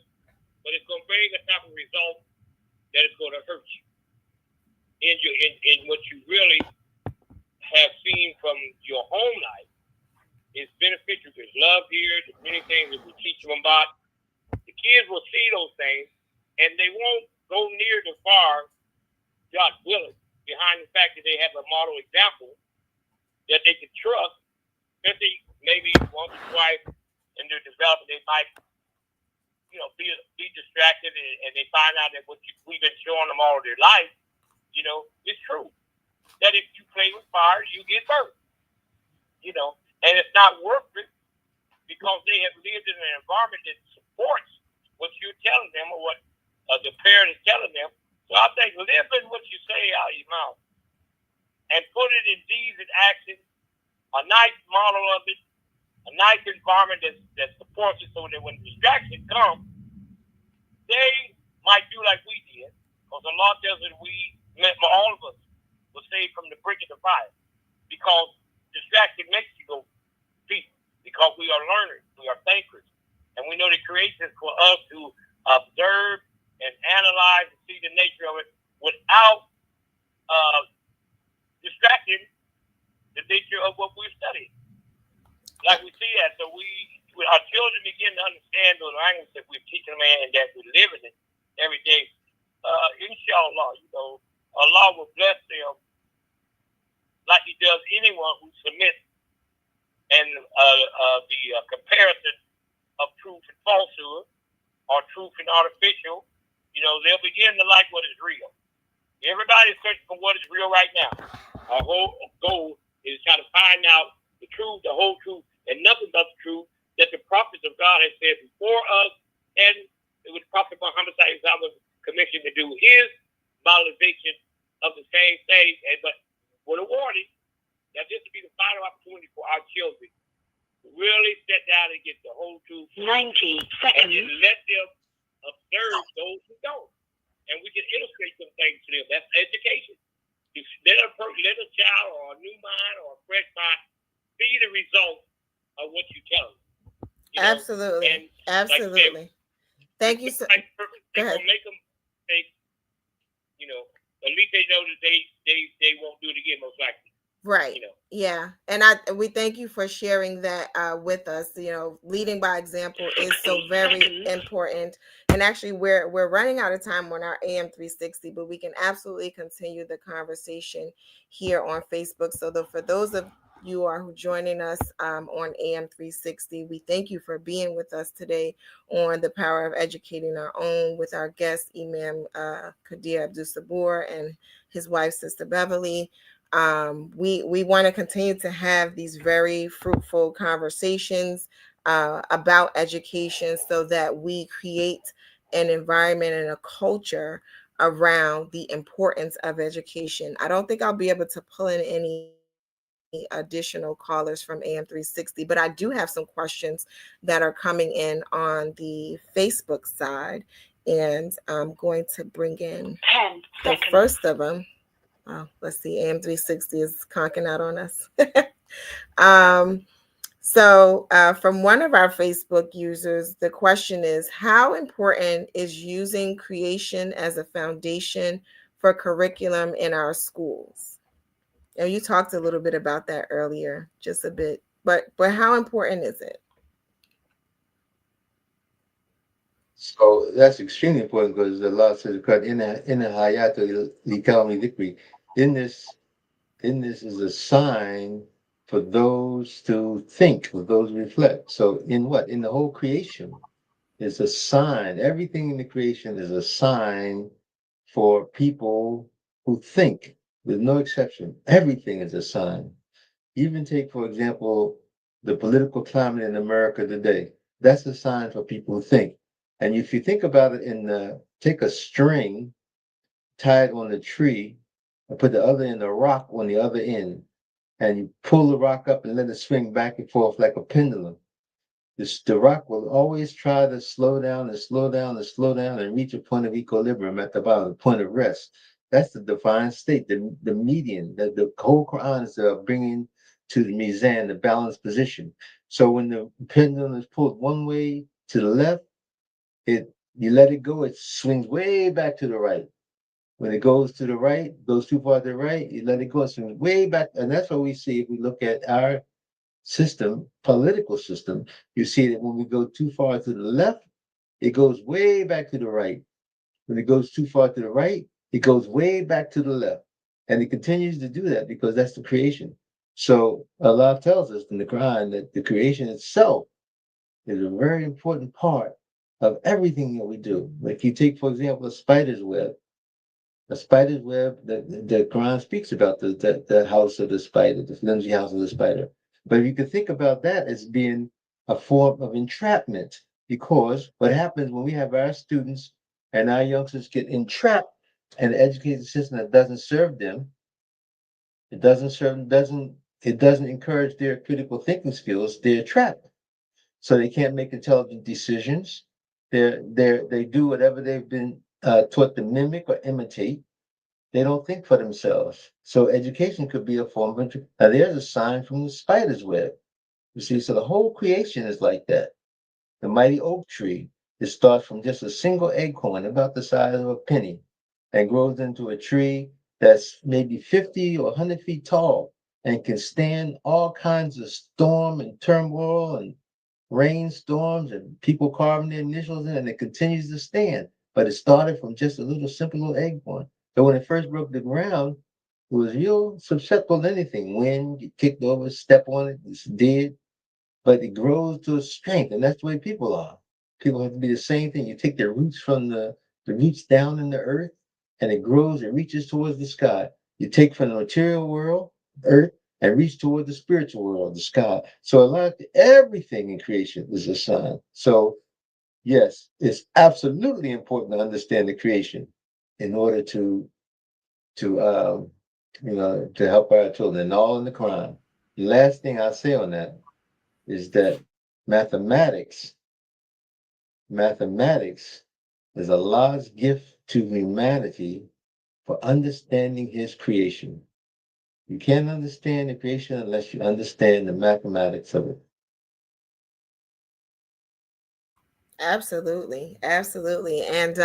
[SPEAKER 4] but it's going to bring a type of result that is going to hurt you in what you really have seen from your home life. It's beneficial. There's love here. There's many things that we teach them about. The kids will see those things, and they won't go near the far, God willing, behind the fact that they have a model example that they can trust. Especially maybe once or twice in their development, they might, be distracted, and they find out that what we've been showing them all their life, it's true. That if you play with fire, you get burnt. And it's not worth it because they have lived in an environment that supports what you're telling them or what the parent is telling them. So I think live in what you say out of your mouth and put it in deeds and actions, a nice model of it, a nice environment that supports it so that when distractions come, they might do like we did because the law tells us all of us were saved from the brink of the fire because distraction makes you go deep because we are learners, we are thinkers, and we know the creation is for us to observe and analyze and see the nature of it without distracting the nature of what we're studying. Like we see that, so our children begin to understand the language that we're teaching them and that we're living it every day. Inshallah, Allah will bless them like He does anyone who submits. And the comparison of truth and falsehood, or truth and artificial, they'll begin to like what is real. Everybody's searching for what is real right now. Our whole goal is try to find out the truth, the whole truth, and nothing but the truth that the prophets of God have said before us, and it was Prophet Muhammad was commissioned to do his modelization of the same thing, but with a warning that this will be the final opportunity for our children to really sit down and get the whole truth. 90 seconds. And let them observe those who don't. And we can illustrate some things to them. That's education. Let a child or a new mind or a fresh mind see the results of what you tell them.
[SPEAKER 1] Absolutely. Absolutely. Thank you so much. Go ahead.
[SPEAKER 4] Make them think, at least they know that they won't do it again, most likely.
[SPEAKER 1] Right. Yeah. And we thank you for sharing that with us. Leading by example is so very important. And actually we're running out of time on our AM 360, but we can absolutely continue the conversation here on Facebook. So for those of you who are joining us on AM 360, we thank you for being with us today on the Power of Educating Our Own with our guest Imam Kadir Abdul-Sabur and his wife, Sister Beverly. We want to continue to have these very fruitful conversations about education so that we create an environment and a culture around the importance of education. I don't think I'll be able to pull in any additional callers from AM 360, but I do have some questions that are coming in on the Facebook side, and I'm going to bring in the first of them. Oh, let's see, AM 360 is conking out on us. So from one of our Facebook users, the question is, how important is using creation as a foundation for curriculum in our schools? You talked a little bit about that earlier, just a bit, but how important is it?
[SPEAKER 2] So that's extremely important because the law says, in the hayat dhikri, in this is a sign for those to think, for those to reflect. So in the whole creation is a sign. Everything in the creation is a sign for people who think. There's no exception. Everything is a sign. Even take, for example, the political climate in America today. That's a sign for people who think. And if you think about it, take a string, tie it on the tree, and put the other end, a rock on the other end, and you pull the rock up and let it swing back and forth like a pendulum. The rock will always try to slow down and slow down and slow down and reach a point of equilibrium at the bottom, the point of rest. That's the divine state, the median, that the whole Quran is bringing to the mizan, the balanced position. So when the pendulum is pulled one way to the left, you let it go, it swings way back to the right. When it goes to the right, goes too far to the right, you let it go, it swings way back. And that's what we see if we look at our system, political system. You see that when we go too far to the left, it goes way back to the right. When it goes too far to the right, it goes way back to the left. And it continues to do that because that's the creation. So Allah tells us in the Quran that the creation itself is a very important part of everything that we do. Like you take, for example, a spider's web. A spider's web, the Quran speaks about the house of the spider, the flimsy house of the spider. But you can think about that as being a form of entrapment, because what happens when we have our students and our youngsters get entrapped in an education system that doesn't serve them, it doesn't encourage their critical thinking skills, they're trapped. So they can't make intelligent decisions. They do whatever they've been taught to mimic or imitate. They don't think for themselves. So education could be a form of. Now there's a sign from the spider's web. You see, so the whole creation is like that. The mighty oak tree, it starts from just a single acorn about the size of a penny and grows into a tree that's maybe 50 or 100 feet tall. and can stand all kinds of storm and turmoil and rainstorms and people carving their initials in, and it continues to stand. But it started from just a little simple little acorn. So when it first broke the ground, it was real susceptible to anything. Wind, you kicked over, step on it, it's dead. But it grows to a strength, and that's the way people are. People have to be the same thing. You take their roots from the roots down in the earth, and it grows, it reaches towards the sky. You take from the material world, earth, and reach toward the spiritual world, the sky. So a lot, everything in creation is a sign. So yes, it's absolutely important to understand the creation in order to to help our children, and all in the Quran. The last thing I say on that is that mathematics, mathematics is Allah's gift to humanity for understanding his creation. You can't understand the creation unless you understand the mathematics of it.
[SPEAKER 1] Absolutely, absolutely, and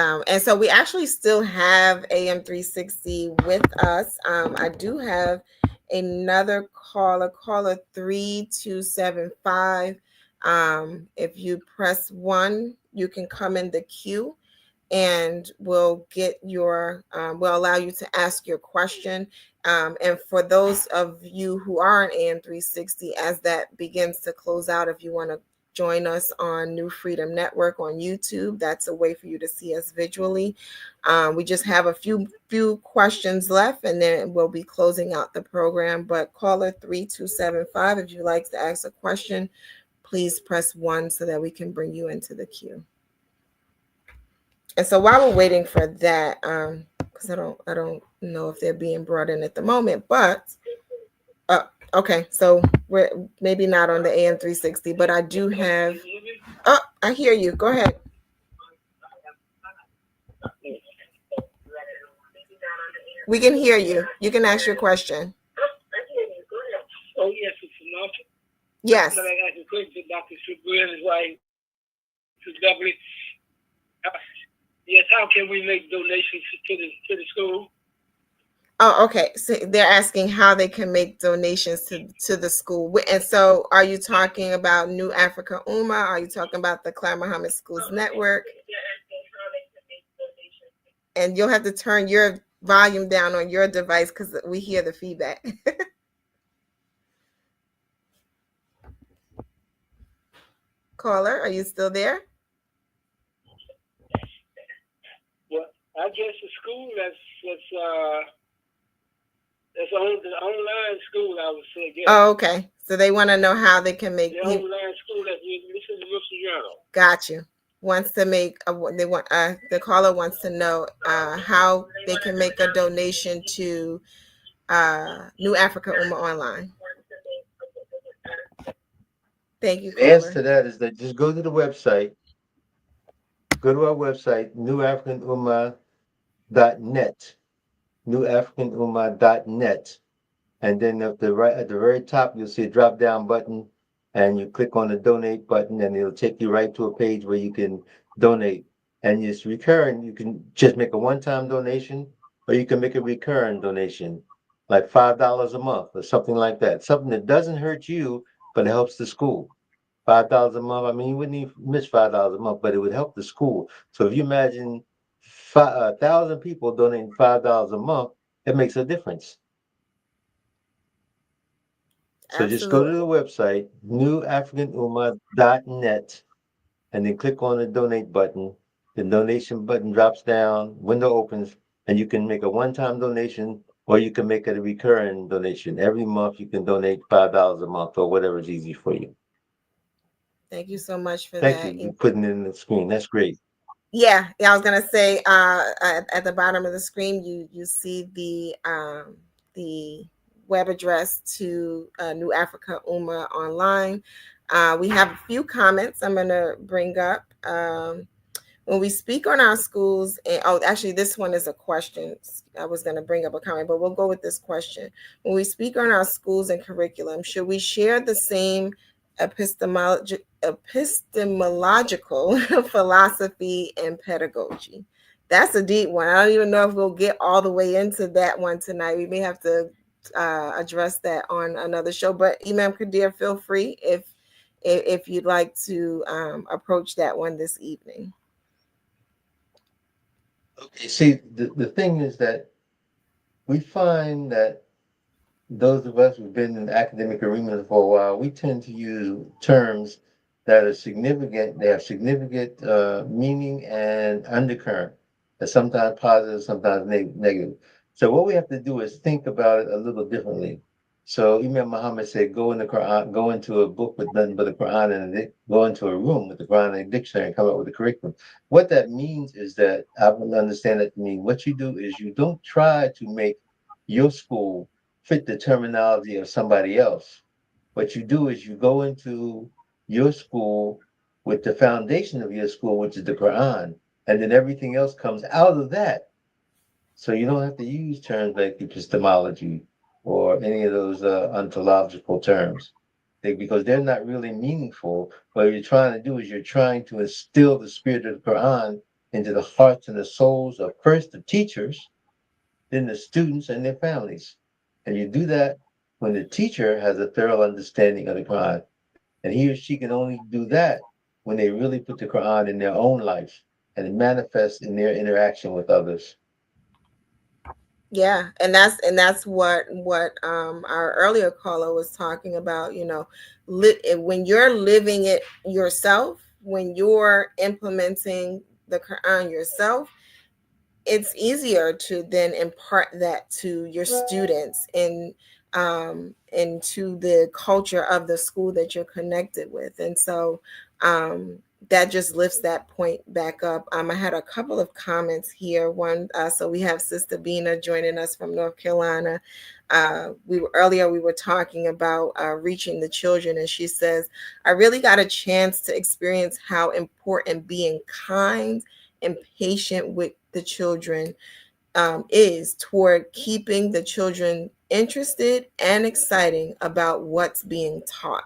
[SPEAKER 1] so we actually still have AM 360 with us. I do have another caller 3275. If you press 1, you can come in the queue, and we'll allow you to ask your question. And for those of you who are on AM 360, as that begins to close out, if you want to join us on New Freedom Network on YouTube, that's a way for you to see us visually. We just have a few questions left, and then we'll be closing out the program. But caller 3275, if you'd like to ask a question, please press 1 so that we can bring you into the queue. And so while we're waiting for that, because I don't know if they're being brought in at the moment, but okay, so we're maybe not on the AM 360, but I do have. Oh, I hear you. Go ahead. We can hear you. You can ask your question.
[SPEAKER 4] Oh yes, it's enough.
[SPEAKER 1] Yes.
[SPEAKER 4] But I got a question to Dr. Subriel is why to W. Yes, how can we make donations to the school?
[SPEAKER 1] Oh, okay. So they're asking how they can make donations to the school. And so are you talking about New Africa Ummah? Are you talking about the Clara Muhammad Schools Network? And you'll have to turn your volume down on your device because we hear the feedback. Caller, are you still there?
[SPEAKER 4] Well, I guess the school that's on the online school, I would say. Yes.
[SPEAKER 1] Oh, okay. So they want to know how they can make
[SPEAKER 4] the online school that this is the Wilson Journal.
[SPEAKER 1] Got you. Wants to make the caller wants to know how they can make a donation to New Africa Ummah Online. Thank you,
[SPEAKER 2] The answer
[SPEAKER 1] caller.
[SPEAKER 2] to that is that just go to the website, go to our website, newafricanummah.net, newafricanummah.net. And then at the very top, you'll see a drop down button, and you click on the donate button, and it'll take you right to a page where you can donate. And it's recurring. You can just make a one-time donation, or you can make a recurring donation, like $5 a month or something like that. Something that doesn't hurt you, but it helps the school. $5 a month. I mean, you wouldn't even miss $5 a month, but it would help the school. So if you imagine 1,000 people donating $5 a month, it makes a difference. So just go to the website, newafricanummah.net, and then click on the donate button. The donation button drops down, window opens, and you can make a one-time donation, or you can make it a recurring donation. Every month you can donate $5 a month or whatever is easy for you.
[SPEAKER 1] Thank you so much for
[SPEAKER 2] Thank
[SPEAKER 1] that.
[SPEAKER 2] you. You're putting it in the screen. That's great.
[SPEAKER 1] Yeah, I was gonna say at the bottom of the screen you see the web address to New Africa Ummah Online. We have a few comments I'm gonna bring up. When we speak on our schools, and actually this one is a question. I was going to bring up a comment, but we'll go with this question. When we speak on our schools and curriculum, should we share the same epistemological philosophy and pedagogy? That's a deep one. I don't even know if we'll get all the way into that one tonight. We may have to address that on another show. But Imam Kadir, feel free if you'd like to approach that one this evening.
[SPEAKER 2] Okay, see, the thing is that we find that those of us who've been in academic arenas for a while, we tend to use terms that are significant. They have significant meaning and undercurrent. That's sometimes positive, sometimes negative. So what we have to do is think about it a little differently. So Imam Muhammad said, "Go in the Quran, go into a book with nothing but the Quran, and go into a room with the Quran and a dictionary, and come up with a curriculum." What that means is that I would understand that to mean what you do is you don't try to make your school fit the terminology of somebody else. What you do is you go into your school with the foundation of your school, which is the Quran, and then everything else comes out of that. So you don't have to use terms like epistemology or any of those ontological terms because they're not really meaningful. What you're trying to do is you're trying to instill the spirit of the Quran into the hearts and the souls of first the teachers, then the students and their families. And you do that when the teacher has a thorough understanding of the Quran. And he or she can only do that when they really put the Quran in their own life and it manifests in their interaction with others.
[SPEAKER 1] Yeah, and that's what our earlier caller was talking about. When you're living it yourself, when you're implementing the Quran yourself, it's easier to then impart that to your students and to the culture of the school that you're connected with. And so that just lifts that point back up. I had a couple of comments here. One, so we have Sister Bina joining us from North Carolina. We were talking about reaching the children, and she says, "I really got a chance to experience how important being kind and patient with the children is toward keeping the children interested and exciting about what's being taught."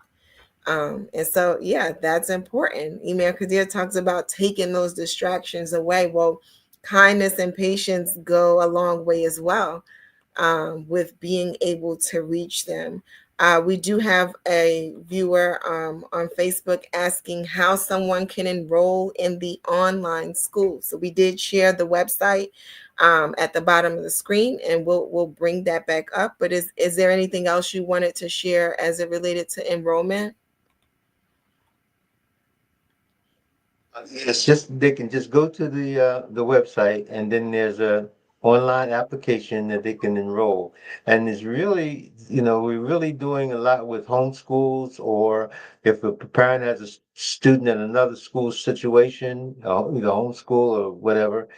[SPEAKER 1] And so, yeah, that's important. Imam Kadir talks about taking those distractions away. Well, kindness and patience go a long way as well with being able to reach them. We do have a viewer on Facebook asking how someone can enroll in the online school. So we did share the website at the bottom of the screen, and we'll bring that back up. But is there anything else you wanted to share as it related to enrollment?
[SPEAKER 2] It's just they can just go to the website and then there's a online application that they can enroll. And it's really, we're really doing a lot with homeschools or if a parent has a student in another school situation, either homeschool or whatever,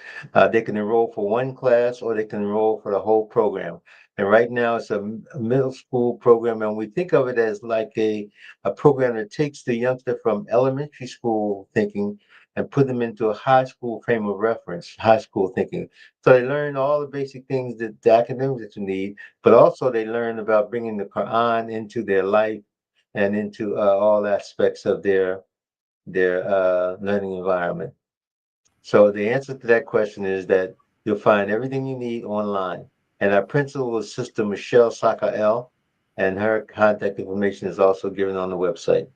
[SPEAKER 2] they can enroll for one class or they can enroll for the whole program. And right now it's a middle school program, and we think of it as like a program that takes the youngster from elementary school thinking and put them into a high school frame of reference, high school thinking. So they learn all the basic things that the academics that you need, but also they learn about bringing the Quran into their life and into all aspects of their learning environment. So the answer to that question is that you'll find everything you need online. And our principal is Sister Michelle Sakael, and her contact information is also given on the website.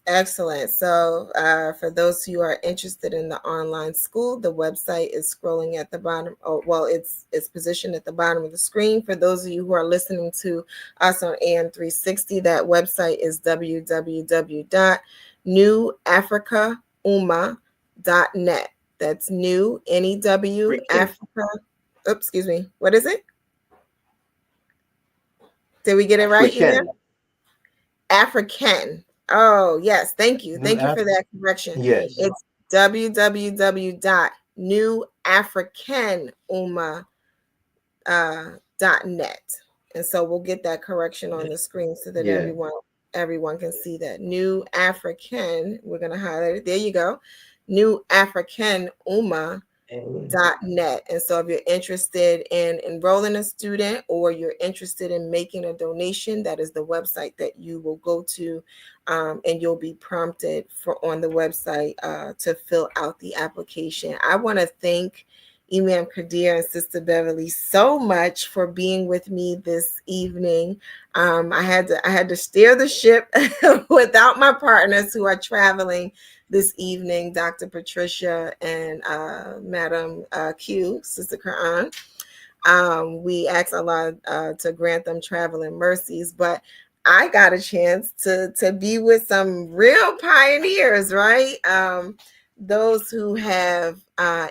[SPEAKER 1] Excellent. So, for those who are interested in the online school, the website is scrolling at the bottom. Oh, well, it's positioned at the bottom of the screen. For those of you who are listening to us on AM360, that website is www.newafricaumma.net. That's new NEW
[SPEAKER 2] African.
[SPEAKER 1] Africa. Oops, excuse me. What is it? Did we get it right, Email?
[SPEAKER 2] African.
[SPEAKER 1] African. Oh, yes. Thank you.
[SPEAKER 2] New
[SPEAKER 1] Thank you for
[SPEAKER 2] Af-
[SPEAKER 1] that correction.
[SPEAKER 2] yes.
[SPEAKER 1] It's www.newafricanumma.net. And so we'll get that correction on the screen so that
[SPEAKER 2] Yeah.
[SPEAKER 1] everyone can see that. New African, we're going to highlight it. There you go. New African Umma net. And so if you're interested in enrolling a student or you're interested in making a donation, that is the website that you will go to, and you'll be prompted for on the website to fill out the application. I want to thank Imam Kadir and Sister Beverly so much for being with me this evening. I had to steer the ship without my partners who are traveling this evening, Dr. Patricia and Madam Q, Sister Quran. We asked Allah to grant them traveling mercies, but I got a chance to be with some real pioneers, right? Those who have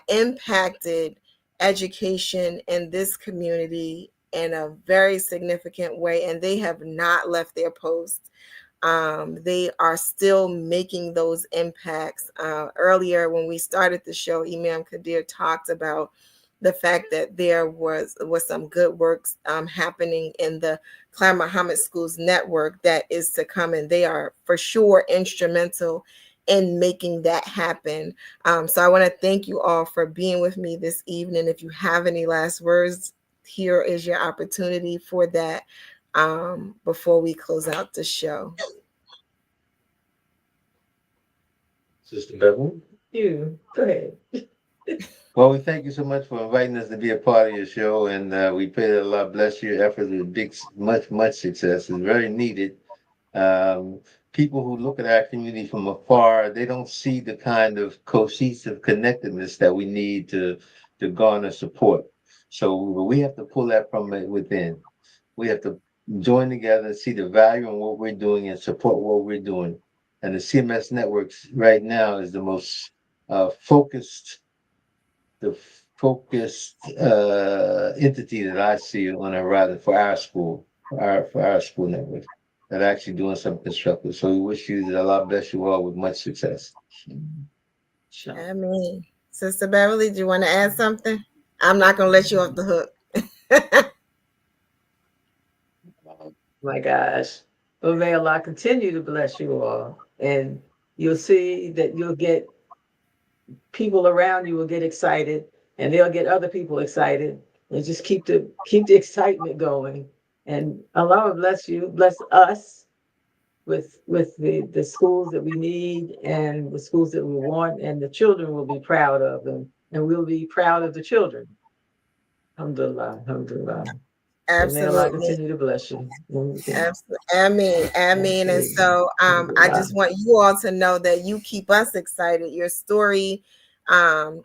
[SPEAKER 1] impacted education in this community in a very significant way, and they have not left their post. They are still making those impacts. Earlier, when we started the show, Imam Kadir talked about the fact that there was some good works happening in the Clara Muhammad Schools network that is to come, and they are for sure instrumental in making that happen. So I want to thank you all for being with me this evening. If you have any last words, here is your opportunity for that before we close out the show.
[SPEAKER 2] Sister Beverly?
[SPEAKER 3] You go ahead.
[SPEAKER 2] Well, we thank you so much for inviting us to be a part of your show, and we pray that Allah bless your efforts with much success. It's very needed. People who look at our community from afar, they don't see the kind of cohesive connectedness that we need to garner support. So we have to pull that from within. We have to join together, see the value in what we're doing, and support what we're doing. And the CMS networks right now is the most focused entity that I see on the horizon for our school, for our school network, that are actually doing something constructive. So we wish you that Allah bless you all with much success.
[SPEAKER 3] Sure.
[SPEAKER 1] I mean, Sister Beverly, do you want to add something? I'm not going to let you off the hook.
[SPEAKER 3] My gosh. Well, may Allah continue to bless you all. And you'll see that you'll get people around you will get excited, and they'll get other people excited. And just keep the excitement going. And Allah will bless you, bless us with the schools that we need and the schools that we want, and the children will be proud of them, and we'll be proud of the children. Alhamdulillah, alhamdulillah.
[SPEAKER 1] Absolutely.
[SPEAKER 3] May Allah continue to bless you.
[SPEAKER 1] Absolutely. Amen. And so I just want you all to know that you keep us excited. Your story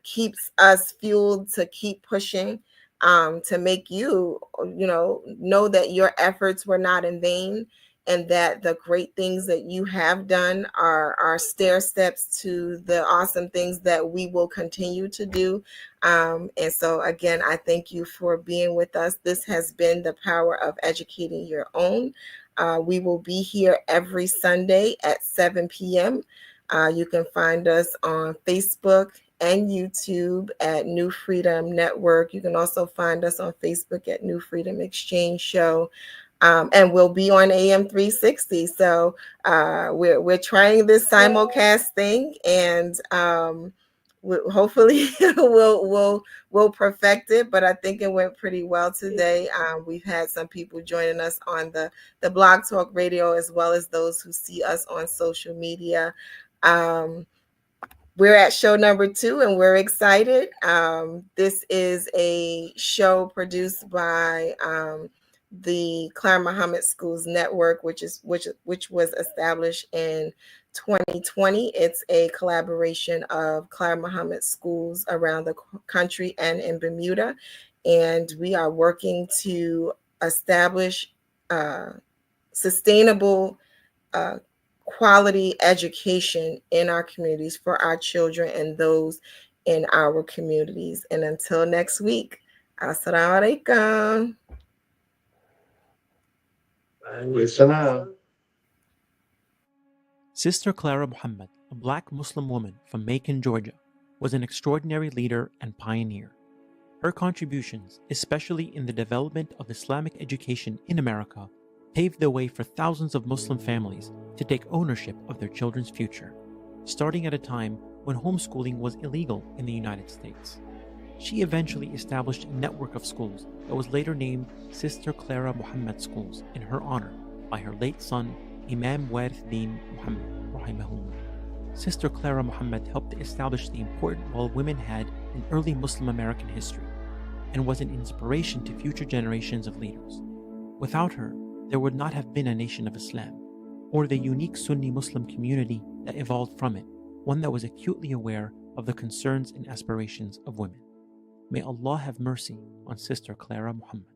[SPEAKER 1] keeps us fueled to keep pushing, to make you know that your efforts were not in vain, and that the great things that you have done are stair steps to the awesome things that we will continue to do. And so again, I thank you for being with us. This has been the power of educating your own. We will be here every Sunday at 7 p.m. You can find us on Facebook and YouTube at New Freedom Network. You can also find us on Facebook at New Freedom Exchange Show. And we'll be on AM 360. So we're trying this simulcast thing, and hopefully we'll perfect it. But I think it went pretty well today. We've had some people joining us on the Blog Talk Radio, as well as those who see us on social media. We're at show number 2, and we're excited. This is a show produced by the Clara Muhammad Schools Network, which was established in 2020. It's a collaboration of Clara Muhammad Schools around the country and in Bermuda, and we are working to establish sustainable quality education in our communities for our children and those in our communities. And until next week, assalamu alaikum.
[SPEAKER 5] Sister Clara Mohammed, a Black Muslim woman from Macon, Georgia, was an extraordinary leader and pioneer. Her contributions, especially in the development of Islamic education in America, paved the way for thousands of Muslim families to take ownership of their children's future, starting at a time when homeschooling was illegal in the United States. She eventually established a network of schools that was later named Sister Clara Mohammed Schools in her honor by her late son, Imam Warith Din Muhammad, rahimahullah. Sister Clara Mohammed helped to establish the important role women had in early Muslim American history and was an inspiration to future generations of leaders. Without her, there would not have been a nation of Islam, or the unique Sunni Muslim community that evolved from it, one that was acutely aware of the concerns and aspirations of women. May Allah have mercy on Sister Clara Mohammed.